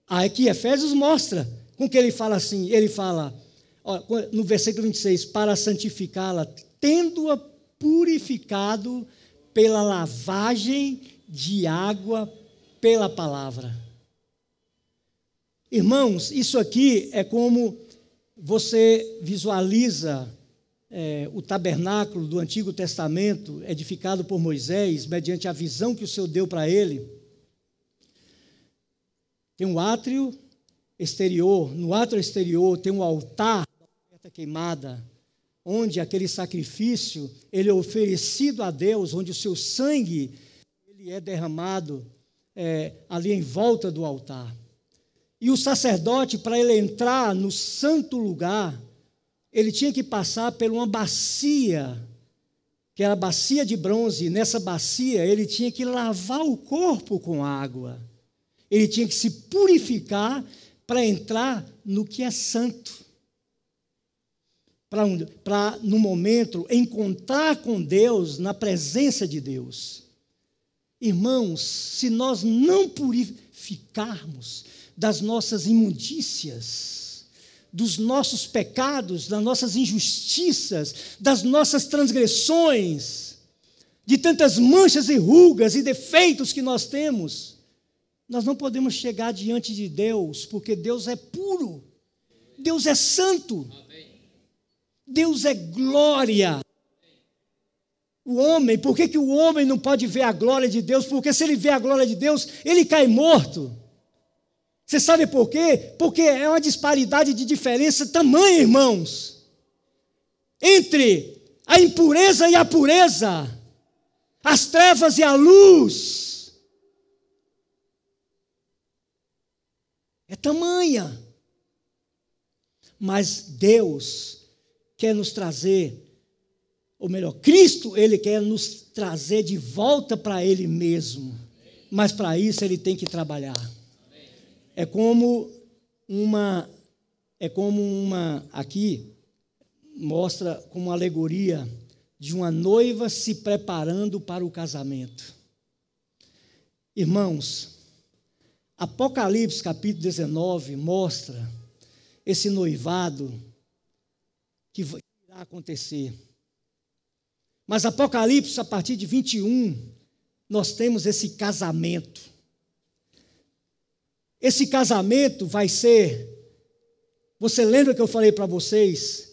Aqui, Efésios mostra com que ele fala assim. Ele fala, no versículo 26, para santificá-la, tendo-a purificado pela lavagem de água pela palavra. Irmãos, isso aqui é como você visualiza o tabernáculo do Antigo Testamento, edificado por Moisés, mediante a visão que o Senhor deu para ele, tem um átrio exterior. No átrio exterior tem um altar da oferta queimada, onde aquele sacrifício ele é oferecido a Deus, onde o seu sangue ele é derramado ali em volta do altar. E o sacerdote, para ele entrar no santo lugar, ele tinha que passar por uma bacia, que era a bacia de bronze. E nessa bacia ele tinha que lavar o corpo com água. Ele tinha que se purificar para entrar no que é santo. Para, no momento, encontrar com Deus, na presença de Deus. Irmãos, se nós não purificarmos das nossas imundícias, dos nossos pecados, das nossas injustiças, das nossas transgressões, de tantas manchas e rugas e defeitos que nós temos, nós não podemos chegar diante de Deus, porque Deus é puro, Deus é santo, Deus é glória. O homem, por que o homem não pode ver a glória de Deus? Porque se ele vê a glória de Deus, ele cai morto. Você sabe por quê? Porque é uma disparidade de diferença tamanha, irmãos, entre a impureza e a pureza, as trevas e a luz. É tamanha. Mas Deus quer nos trazer, ou melhor, Cristo, Ele quer nos trazer de volta para Ele mesmo. Mas para isso Ele tem que trabalhar. É como uma, aqui mostra como uma alegoria de uma noiva se preparando para o casamento. Irmãos, Apocalipse capítulo 19 mostra esse noivado que irá acontecer. Mas Apocalipse, a partir de 21, nós temos esse casamento. Esse casamento vai ser, você lembra que eu falei para vocês,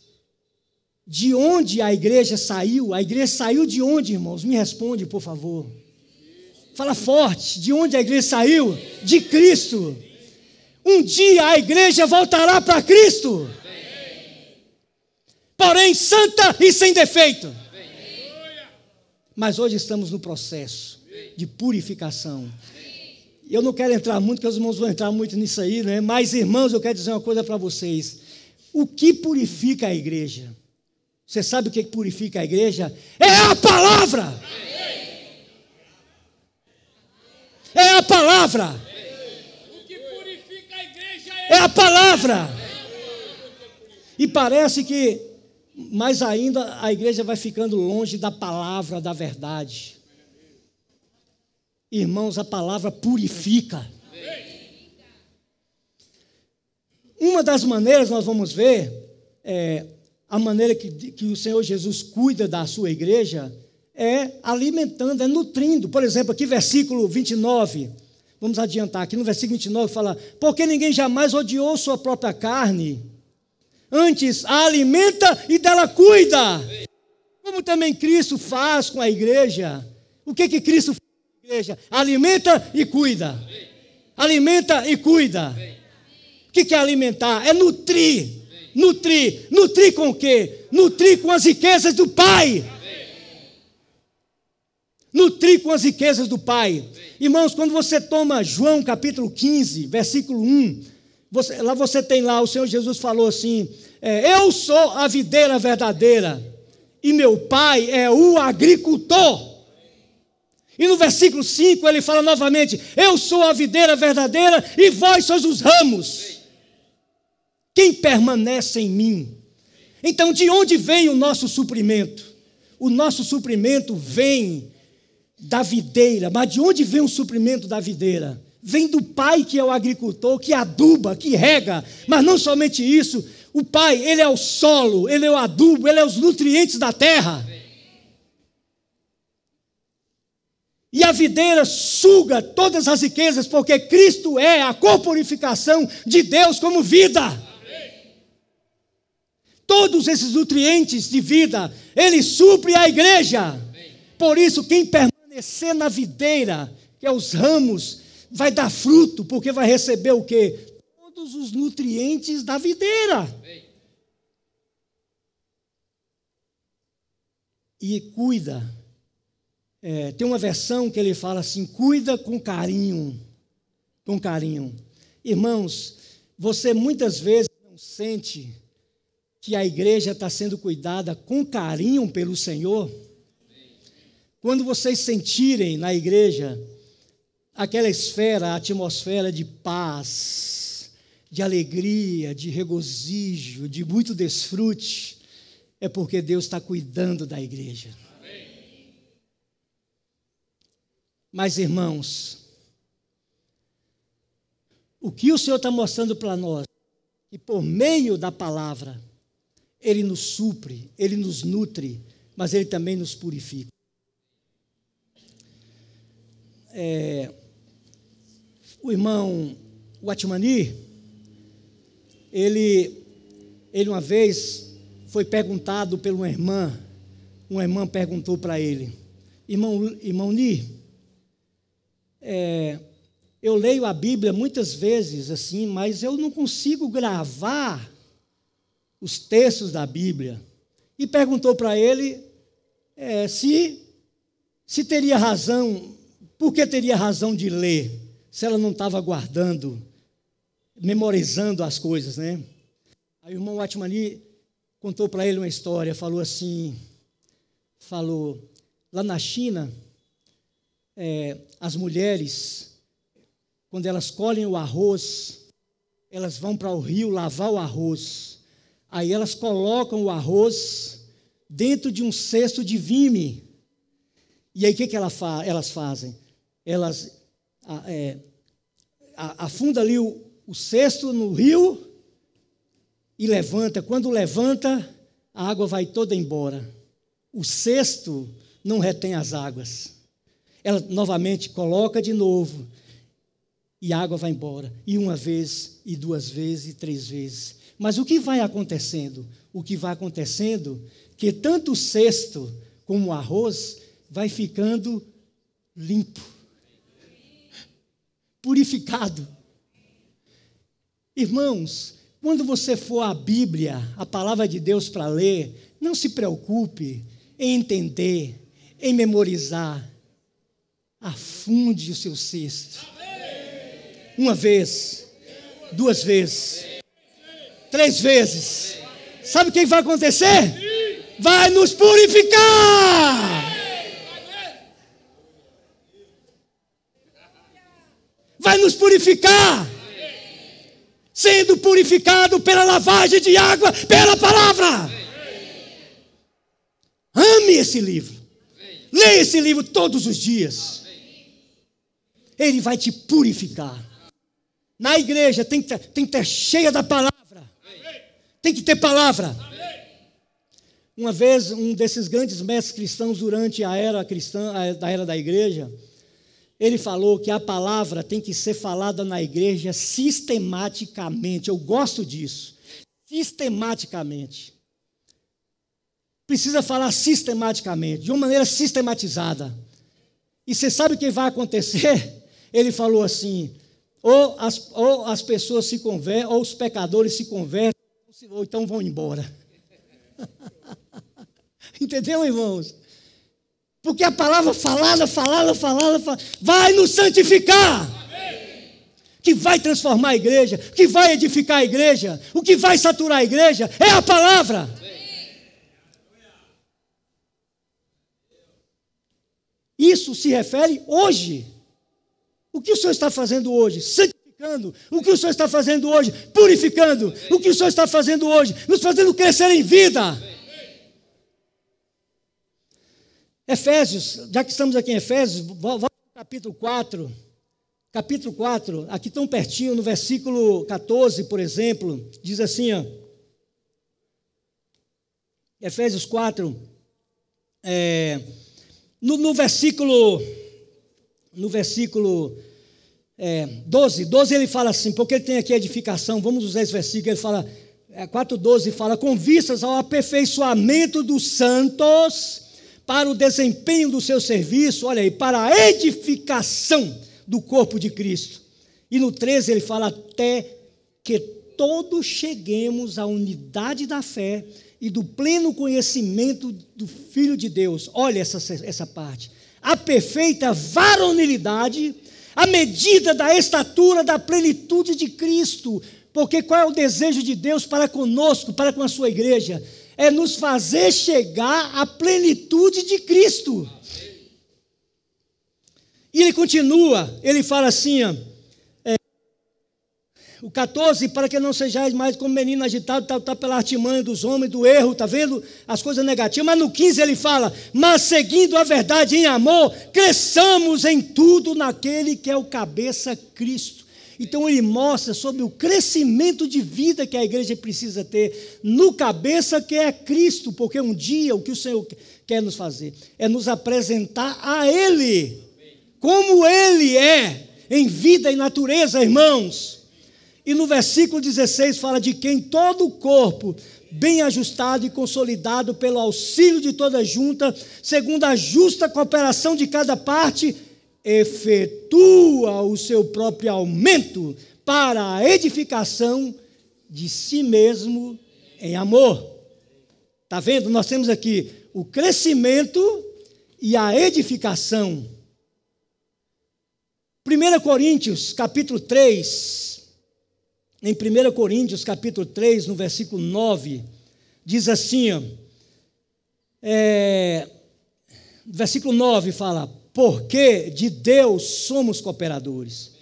de onde a igreja saiu? A igreja saiu de onde, irmãos? Me responde, por favor. Fala forte, de onde a igreja saiu? De Cristo. Um dia a igreja voltará para Cristo. Porém, santa e sem defeito. Mas hoje estamos no processo de purificação. Eu não quero entrar muito, porque os irmãos vão entrar muito nisso aí, né? Mas, irmãos, eu quero dizer uma coisa para vocês. O que purifica a igreja? Você sabe o que purifica a igreja? É a palavra! É a palavra! O que purifica a igreja é a palavra! E parece que, mais ainda, a igreja vai ficando longe da palavra, da verdade. Irmãos, a palavra purifica. Uma das maneiras nós vamos ver, a maneira que o Senhor Jesus cuida da sua igreja, é alimentando, é nutrindo. Por exemplo, aqui versículo 29, vamos adiantar, aqui no versículo 29 fala, porque ninguém jamais odiou sua própria carne, antes a alimenta e dela cuida. Como também Cristo faz com a igreja. O que Cristo faz? Igreja, alimenta e cuida. Alimenta e cuida. O que é alimentar? É nutrir. Nutrir. Nutrir com o quê? Nutrir com as riquezas do Pai. Nutrir com as riquezas do Pai. Irmãos, quando você toma João capítulo 15, versículo 1, lá você tem lá, o Senhor Jesus falou assim, eu sou a videira verdadeira e meu Pai é o agricultor. E no versículo 5 ele fala novamente, eu sou a videira verdadeira e vós sois os ramos. Quem permanece em mim? Então, de onde vem o nosso suprimento? O nosso suprimento vem da videira. Mas de onde vem o suprimento da videira? Vem do Pai, que é o agricultor, que aduba, que rega. Mas não somente isso, o Pai, Ele é o solo, Ele é o adubo, Ele é os nutrientes da terra. E a videira suga todas as riquezas, porque Cristo é a corporificação de Deus como vida. todos esses nutrientes de vida, Ele supre a igreja. Por isso, quem permanecer na videira, que é os ramos, vai dar fruto, porque vai receber o quê? Todos os nutrientes da videira. E cuida. Tem uma versão que ele fala assim, cuida com carinho. Com carinho. Irmãos, você muitas vezes não sente que a igreja está sendo cuidada com carinho pelo Senhor? Quando vocês sentirem na igreja aquela esfera, a atmosfera de paz, de alegria, de regozijo, de muito desfrute, é porque Deus está cuidando da igreja. Mas, irmãos, o que o Senhor está mostrando para nós? Que por meio da palavra, Ele nos supre, Ele nos nutre, mas Ele também nos purifica. O irmão Watmani, ele uma vez foi perguntado por uma irmã perguntou para ele, irmão Ni, eu leio a Bíblia muitas vezes assim, mas eu não consigo gravar os textos da Bíblia. E perguntou para ele se teria razão, por que teria razão de ler, se ela não estava guardando, memorizando as coisas, né? Aí o irmão Watmani contou para ele uma história, falou, lá na China, as mulheres, quando elas colhem o arroz, elas vão para o rio lavar o arroz, aí elas colocam o arroz dentro de um cesto de vime, e aí o que elas fazem? Elas afundam ali o cesto no rio e levanta. Quando levanta, a água vai toda embora. O cesto não retém as águas. Ela novamente coloca de novo e a água vai embora. E uma vez, e duas vezes, e três vezes. Mas o que vai acontecendo? O que vai acontecendo é que tanto o cesto como o arroz vai ficando limpo, purificado. Irmãos, quando você for à Bíblia, a palavra de Deus para ler, não se preocupe em entender, em memorizar. Afunde o seu cesto. Uma vez, duas vezes, três vezes. Sabe o que vai acontecer? Vai nos purificar. Vai nos purificar. Sendo purificado pela lavagem de água, pela palavra. Ame esse livro. Leia esse livro todos os dias. Ele vai te purificar. Na igreja tem que ter cheia da palavra. Tem que ter palavra. Uma vez, um desses grandes mestres cristãos durante a era cristã, da era da igreja, ele falou que a palavra tem que ser falada na igreja sistematicamente. Eu gosto disso. Sistematicamente. Precisa falar sistematicamente, de uma maneira sistematizada. E você sabe o que vai acontecer? Ele falou assim, ou as pessoas se convertem, ou os pecadores se convertem, ou então vão embora. Entendeu, irmãos? Porque a palavra falada, vai nos santificar. Que vai transformar a igreja, que vai edificar a igreja, o que vai saturar a igreja é a palavra. Isso se refere hoje. O que o Senhor está fazendo hoje? Santificando. O que o Senhor está fazendo hoje? Purificando. O que o Senhor está fazendo hoje? Nos fazendo crescer em vida. Efésios, já que estamos aqui em Efésios, vamos para o capítulo 4. Capítulo 4, aqui tão pertinho, no versículo 14, por exemplo, diz assim, ó. Efésios 4, no versículo 12 ele fala assim, porque ele tem aqui a edificação, vamos usar esse versículo, ele fala, 4,12 fala, com vistas ao aperfeiçoamento dos santos, para o desempenho do seu serviço, olha aí, para a edificação do corpo de Cristo. E no 13 ele fala, até que todos cheguemos à unidade da fé e do pleno conhecimento do Filho de Deus. Olha essa parte. A perfeita varonilidade, a medida da estatura da plenitude de Cristo. Porque qual é o desejo de Deus para conosco, para com a sua igreja? É nos fazer chegar à plenitude de Cristo. E ele continua, ele fala assim, o 14, para que não sejais mais como menino agitado, tá pela artimanha dos homens, do erro, está vendo? As coisas negativas. Mas no 15 ele fala, mas seguindo a verdade em amor, cresçamos em tudo naquele que é o cabeça, Cristo. Então ele mostra sobre o crescimento de vida que a igreja precisa ter no cabeça que é Cristo, porque um dia o que o Senhor quer nos fazer é nos apresentar a Ele, como Ele é, em vida e natureza, irmãos. E no versículo 16 fala de quem todo o corpo, bem ajustado e consolidado pelo auxílio de toda junta, segundo a justa cooperação de cada parte, efetua o seu próprio aumento para a edificação de si mesmo em amor. Está vendo? Nós temos aqui o crescimento e a edificação. 1 Coríntios, capítulo 3, em 1 Coríntios, capítulo 3, no versículo 9, diz assim, versículo 9 fala, porque de Deus somos cooperadores.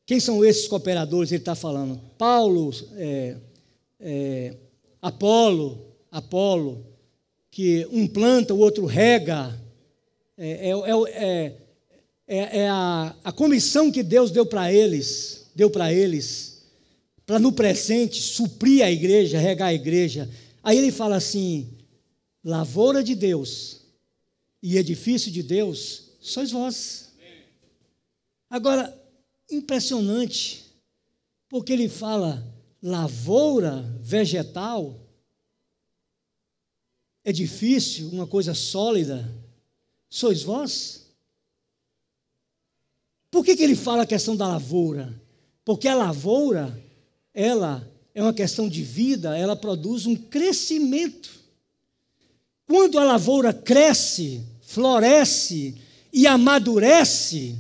Quem são esses cooperadores? Ele está falando. Paulo, Apolo, que um planta, o outro rega. A comissão que Deus deu para eles, para no presente suprir a igreja, regar a igreja. Aí ele fala assim, lavoura de Deus e edifício de Deus, sois vós. Agora, impressionante, porque ele fala lavoura vegetal, edifício, uma coisa sólida, sois vós. Por que ele fala a questão da lavoura? Porque a lavoura, ela é uma questão de vida, ela produz um crescimento. Quando a lavoura cresce, floresce e amadurece,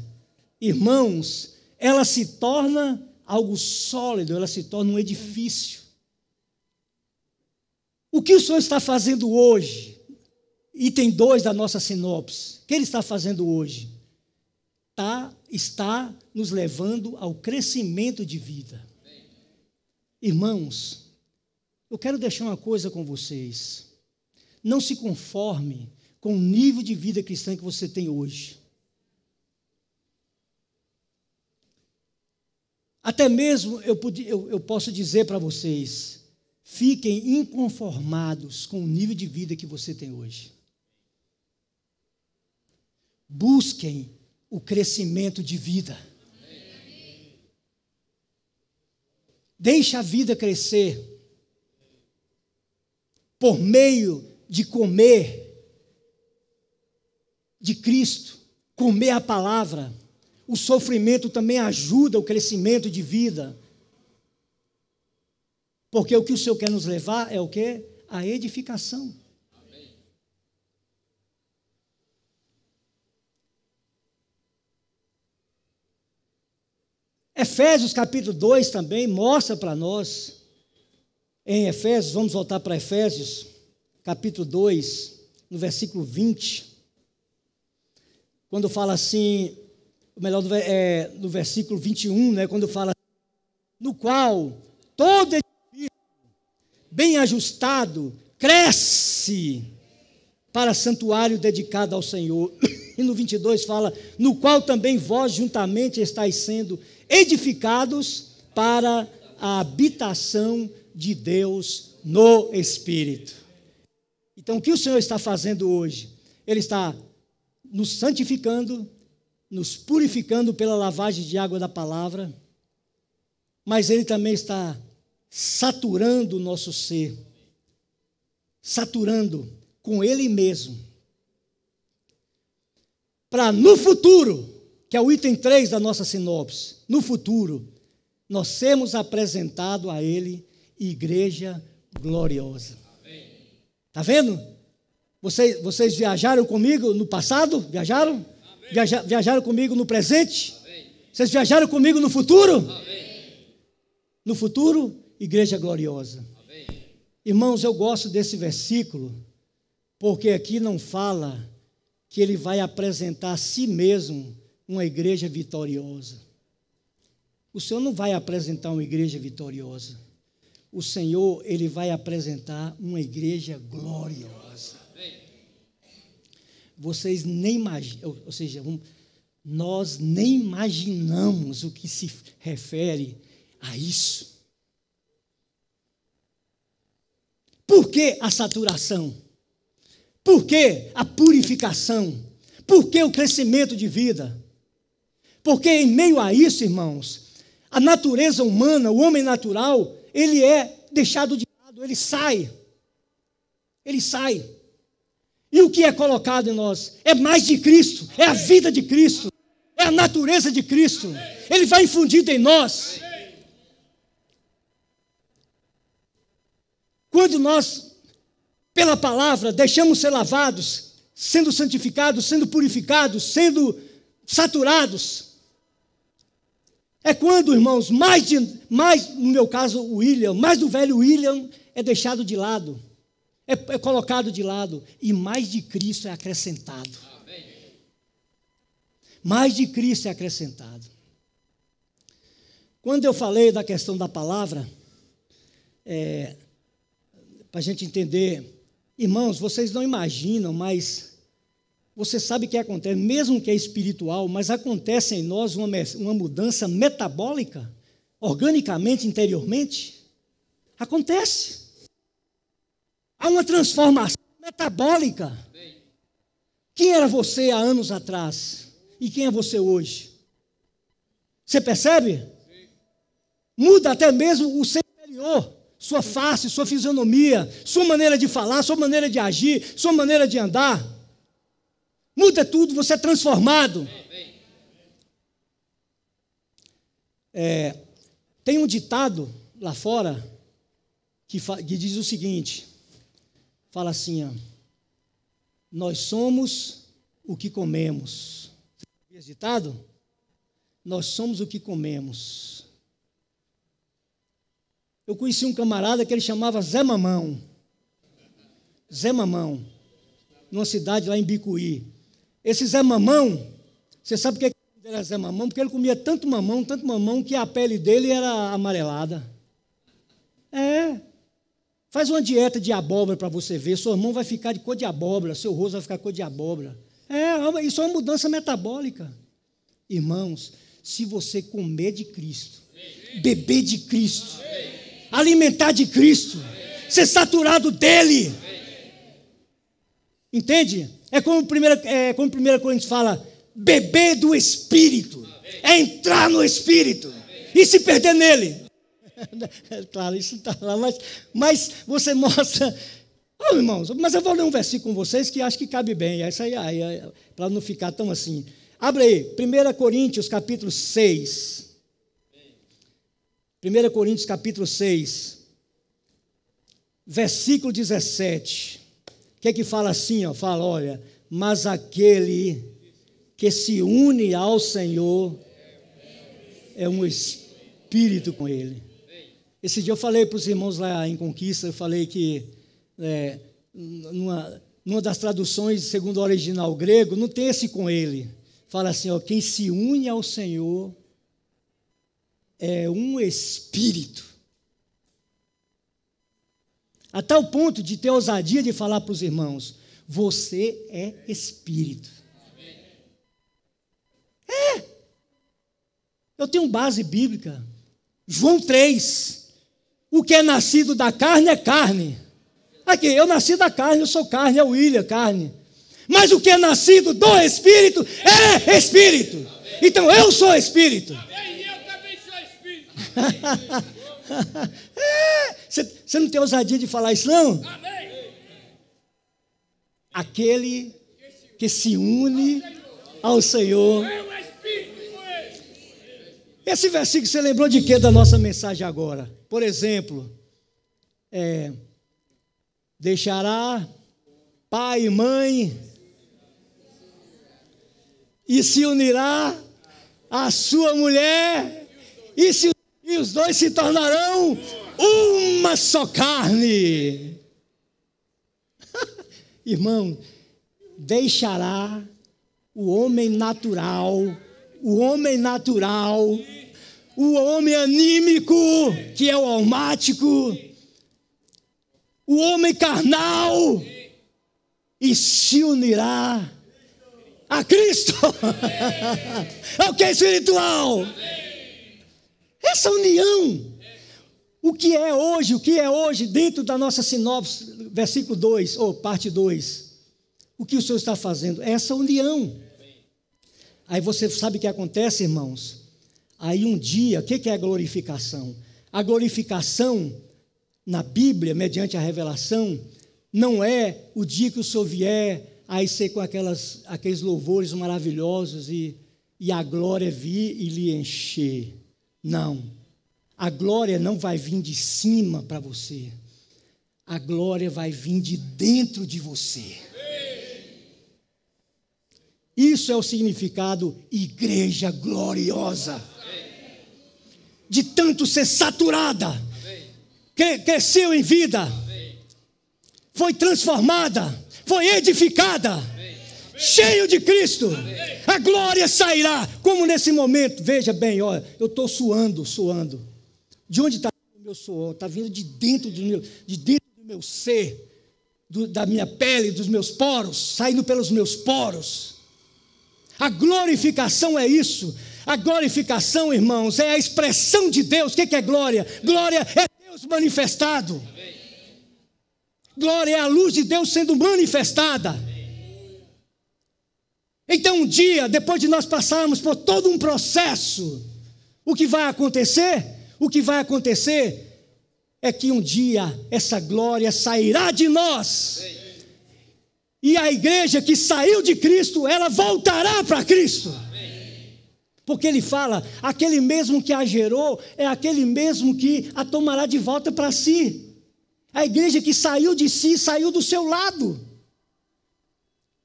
irmãos, ela se torna algo sólido, ela se torna um edifício. O que o Senhor está fazendo hoje? Item 2 da nossa sinopse. O que Ele está fazendo hoje? Está nos levando ao crescimento de vida. Irmãos, eu quero deixar uma coisa com vocês. Não se conforme com o nível de vida cristã que você tem hoje. Até mesmo eu posso dizer para vocês, fiquem inconformados com o nível de vida que você tem hoje. Busquem o crescimento de vida. Deixe a vida crescer por meio de comer de Cristo, comer a palavra. O sofrimento também ajuda o crescimento de vida. Porque o que o Senhor quer nos levar é o quê? A edificação. Amém. Efésios capítulo 2 também mostra para nós, em Efésios, vamos voltar para Efésios, capítulo 2, no versículo 20, quando fala assim, melhor, no versículo 21, né, quando fala, no qual todo edifício bem ajustado cresce para santuário dedicado ao Senhor. E no 22 fala, no qual também vós juntamente estáis sendo edificados para a habitação de Deus no Espírito. Então, o que o Senhor está fazendo hoje? Ele está nos santificando, nos purificando pela lavagem de água da palavra, mas Ele também está saturando o nosso ser, saturando com Ele mesmo, para no futuro, que é o item 3 da nossa sinopse, no futuro, nós sermos apresentados a Ele, igreja gloriosa. Está vendo? Vocês viajaram comigo no passado? Viajaram? Viajaram comigo no presente? Vocês viajaram comigo no futuro? No futuro, igreja gloriosa. Irmãos, eu gosto desse versículo, porque aqui não fala que Ele vai apresentar a si mesmo uma igreja vitoriosa. O Senhor não vai apresentar uma igreja vitoriosa. O Senhor, Ele vai apresentar uma igreja gloriosa. Vocês nem imaginam, ou seja, nós nem imaginamos o que se refere a isso. Por que a saturação? Por que a purificação? Por que o crescimento de vida? Porque em meio a isso, irmãos, a natureza humana, o homem natural, ele é deixado de lado, ele sai. Ele sai. E o que é colocado em nós? É mais de Cristo, é a vida de Cristo, é a natureza de Cristo. Ele vai infundido em nós. Quando nós, pela palavra, deixamos ser lavados, sendo santificados, sendo purificados, sendo saturados, é quando, irmãos, mais no meu caso, o William, mais do velho William é deixado de lado, é colocado de lado, e mais de Cristo é acrescentado. Mais de Cristo é acrescentado. Quando eu falei da questão da palavra, para a gente entender, irmãos, vocês não imaginam, mas você sabe o que acontece, mesmo que é espiritual, mas acontece em nós uma mudança metabólica, organicamente, interiormente. Acontece. Há uma transformação metabólica. Quem era você há anos atrás? E quem é você hoje? Você percebe? Muda até mesmo o ser interior. Sua face, sua fisionomia, sua maneira de falar, sua maneira de agir, sua maneira de andar. Muda tudo, você é transformado. Tem um ditado lá fora que diz o seguinte, fala assim, ó, nós somos o que comemos. Você sabia esse ditado? Nós somos o que comemos. Eu conheci um camarada que ele chamava Zé Mamão. Zé Mamão, numa cidade lá em Bicuí. Esse Zé Mamão, você sabe por que ele era Zé Mamão? Porque ele comia tanto mamão, que a pele dele era amarelada. Faz uma dieta de abóbora para você ver, sua mão vai ficar de cor de abóbora, seu rosto vai ficar cor de abóbora. Isso é uma mudança metabólica. Irmãos, se você comer de Cristo, beber de Cristo, alimentar de Cristo, ser saturado dele, entende? É como 1 Coríntios fala, beber do Espírito, é entrar no Espírito e se perder nele. Claro, isso está lá, mas você mostra. Irmãos, mas eu vou ler um versículo com vocês que acho que cabe bem, essa aí para não ficar tão assim. Abre aí, 1 Coríntios capítulo 6. 1 Coríntios capítulo 6, versículo 17. O que é que fala assim? Fala, olha, mas aquele que se une ao Senhor é um espírito com Ele. Esse dia eu falei para os irmãos lá em Conquista, eu falei que numa das traduções, segundo o original grego, não tem esse com Ele. Fala assim, quem se une ao Senhor é um espírito. A tal ponto de ter ousadia de falar para os irmãos, você é espírito. Eu tenho base bíblica. João 3. O que é nascido da carne é carne. Aqui, eu nasci da carne, eu sou carne, é o William, carne. Mas o que é nascido do Espírito é Espírito. Então eu sou Espírito. E eu também sou Espírito. Você não tem ousadia de falar isso, não? Amém. Aquele que se une ao Senhor. É o Espírito com ele. Esse versículo, você lembrou de quê da nossa mensagem agora? Por exemplo, deixará pai e mãe e se unirá à sua mulher e os dois se tornarão uma só carne. Irmão, deixará o homem natural, o homem anímico, que é o almático, o homem carnal, e se unirá a Cristo. É o que é espiritual. Essa união, o que é hoje, dentro da nossa sinopse, versículo 2, ou parte 2, o que o Senhor está fazendo? Essa união. Aí você sabe o que acontece, irmãos? Aí um dia, o que é a glorificação? A glorificação, na Bíblia, mediante a revelação, não é o dia que o Senhor vier, aí ser com aqueles louvores maravilhosos e a glória vir e lhe encher. Não. A glória não vai vir de cima para você. A glória vai vir de dentro de você. Isso é o significado igreja gloriosa. De tanto ser saturada, cresceu em vida, foi transformada, foi edificada, cheio de Cristo. A glória sairá, como nesse momento. Veja bem, olha, eu estou suando. De onde está o meu suor? Está vindo de dentro do meu ser, da minha pele, dos meus poros, saindo pelos meus poros. A glorificação é isso. A glorificação, irmãos, é a expressão de Deus. O que é glória? Glória é Deus manifestado. Glória é a luz de Deus sendo manifestada. Então, um dia, depois de nós passarmos por todo um processo, o que vai acontecer? O que vai acontecer é que um dia essa glória sairá de nós. E a igreja que saiu de Cristo, ela voltará para Cristo. Porque ele fala, aquele mesmo que a gerou, é aquele mesmo que a tomará de volta para si. A igreja que saiu de si, saiu do seu lado.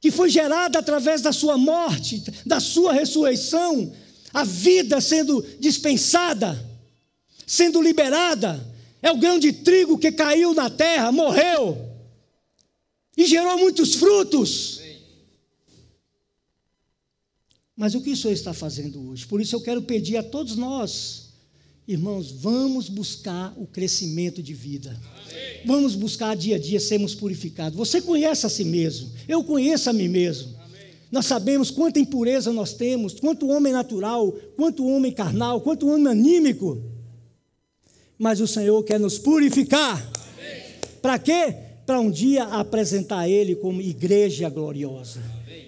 Que foi gerada através da sua morte, da sua ressurreição, a vida sendo dispensada, sendo liberada. É o grão de trigo que caiu na terra, morreu, e gerou muitos frutos. Mas o que o Senhor está fazendo hoje? Por isso eu quero pedir a todos nós, irmãos, vamos buscar o crescimento de vida. Vamos buscar dia a dia sermos purificados. Você conhece a si mesmo, eu conheço a mim mesmo. Nós sabemos quanta impureza nós temos, quanto homem natural, quanto homem carnal, quanto homem anímico. Mas o Senhor quer nos purificar. Para quê? Para um dia apresentar Ele como igreja gloriosa.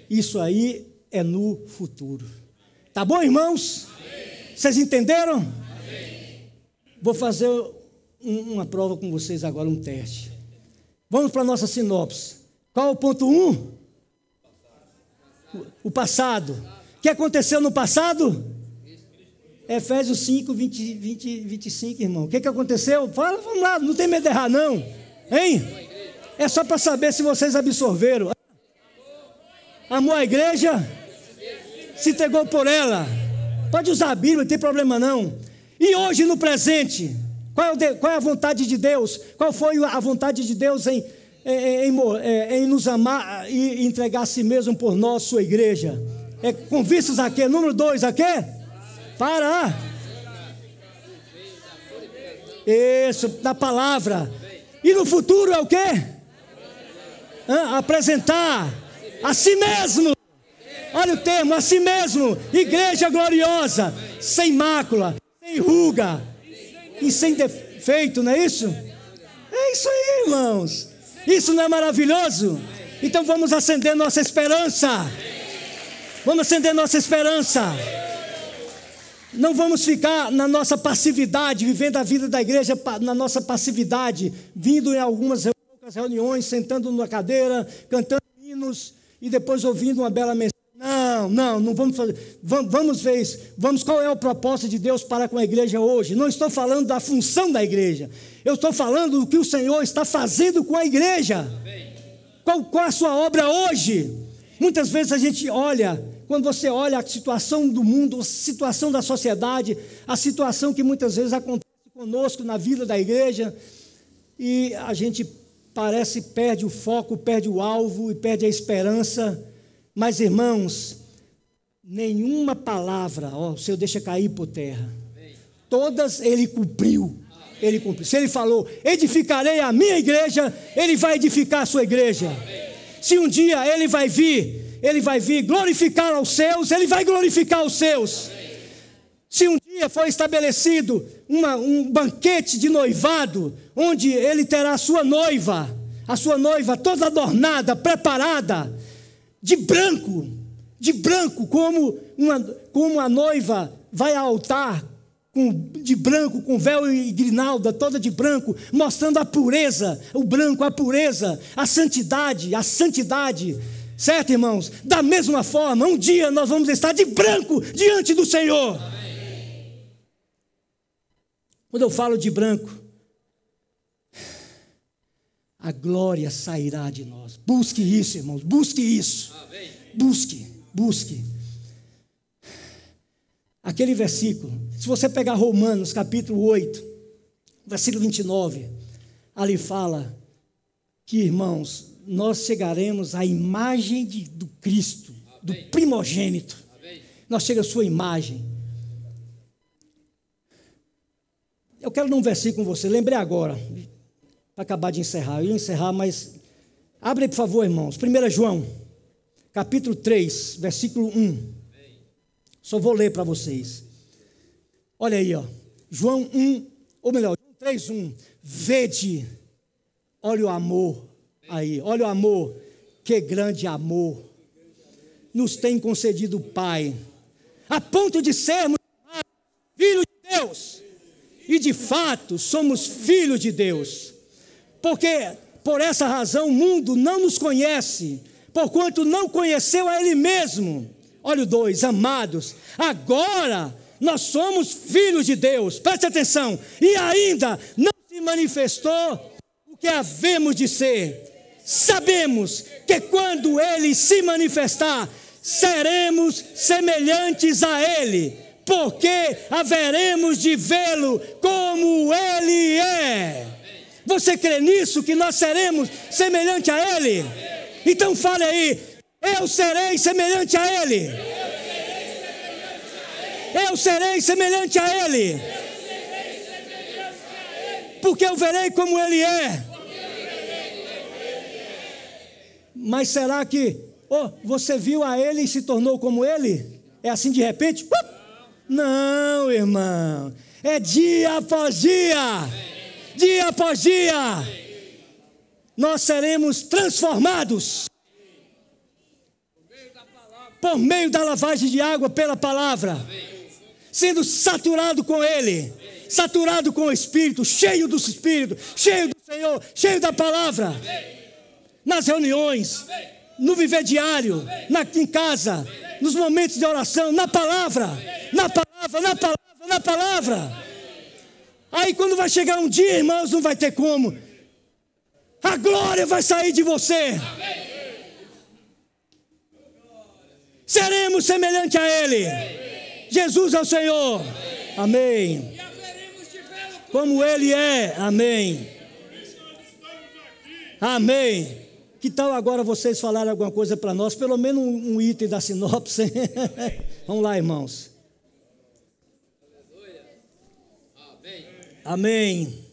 Isso aí é no futuro. Tá bom, irmãos? Vocês entenderam? Vou fazer uma prova com vocês agora, um teste. Vamos para a nossa sinopse. Qual é o ponto 1? O passado. O que aconteceu no passado? Efésios 5, 25, irmão. O que aconteceu? Fala, vamos lá, não tem medo de errar, não. Hein? É só para saber se vocês absorveram. Amou a igreja? Se entregou por ela. Pode usar a Bíblia, não tem problema não. E hoje no presente, qual é a vontade de Deus? Qual foi a vontade de Deus em nos amar e entregar a si mesmo por nós, sua igreja? Com vistas a quê? Número 2, a quê? Para. Isso, da palavra. E no futuro é o quê? Apresentar a si mesmo. Olha o termo, a si mesmo. Igreja gloriosa, sem mácula, sem ruga e sem defeito, não é isso? É isso aí, irmãos. Isso não é maravilhoso? Então vamos acender nossa esperança. Vamos acender nossa esperança. Não vamos ficar na nossa passividade, vivendo a vida da igreja na nossa passividade, vindo em algumas reuniões, sentando numa cadeira, cantando hinos e depois ouvindo uma bela mensagem. Não vamos fazer. Vamos ver isso. Qual é o propósito de Deus para com a igreja hoje? Não estou falando da função da igreja. Eu estou falando do que o Senhor está fazendo com a igreja. Qual a sua obra hoje? Muitas vezes a gente olha, quando você olha a situação do mundo, a situação da sociedade, a situação que muitas vezes acontece conosco na vida da igreja, e a gente perde o foco, perde o alvo e perde a esperança. Mas, irmãos, nenhuma palavra, o Senhor deixa cair por terra. Todas Ele cumpriu. Se Ele falou, edificarei a minha igreja, Ele vai edificar a sua igreja. Se um dia Ele vai vir glorificar aos seus, Ele vai glorificar os seus. Se um dia for estabelecido um banquete de noivado, onde Ele terá a sua noiva toda adornada, preparada, de branco, como a noiva vai ao altar, de branco, com véu e grinalda, toda de branco, mostrando a pureza, o branco, a pureza, a santidade, certo, irmãos? Da mesma forma, um dia nós vamos estar de branco diante do Senhor. Quando eu falo de branco, a glória sairá de nós. Busque isso, irmãos, busque isso. Busque. Aquele versículo, se você pegar Romanos capítulo 8, versículo 29, ali fala que, irmãos, nós chegaremos à imagem do Cristo, do primogênito. Nós chegamos à sua imagem. Eu quero ler um versículo com você, lembrei agora, para acabar de encerrar. Eu ia encerrar, mas abre aí, por favor, irmãos. 1 João, capítulo 3, versículo 1. Só vou ler para vocês. Olha aí, João 1, ou melhor, João 3, 1. Vede, olha o amor aí, olha o amor, que grande amor nos tem concedido o Pai, a ponto de sermos filhos de Deus. E de fato somos filhos de Deus. Porque por essa razão o mundo não nos conhece, porquanto não conheceu a Ele mesmo. Olha o 2, amados, agora nós somos filhos de Deus, preste atenção, e ainda não se manifestou o que havemos de ser. Sabemos que quando Ele se manifestar, seremos semelhantes a Ele, porque haveremos de vê-lo como Ele é. Você crê nisso, que nós seremos semelhante a Ele? Então fale aí, eu serei semelhante a Ele. Eu serei semelhante a Ele. Porque eu verei como Ele é. Mas será que você viu a Ele e se tornou como Ele? É assim de repente? Não, irmão. É dia após dia. Dia após dia. Nós seremos transformados por meio da lavagem de água pela palavra, sendo saturado com Ele, saturado com o Espírito, cheio do Espírito, cheio do Senhor, cheio da palavra, nas reuniões, no viver diário, em casa, nos momentos de oração, na palavra. Aí quando vai chegar um dia, irmãos, não vai ter como, a glória vai sair de você. Seremos semelhante a Ele. Jesus é o Senhor. Amém. Como Ele é. Amém. Amém. Que tal agora vocês falarem alguma coisa para nós? Pelo menos um item da sinopse. Vamos lá, irmãos. Amém.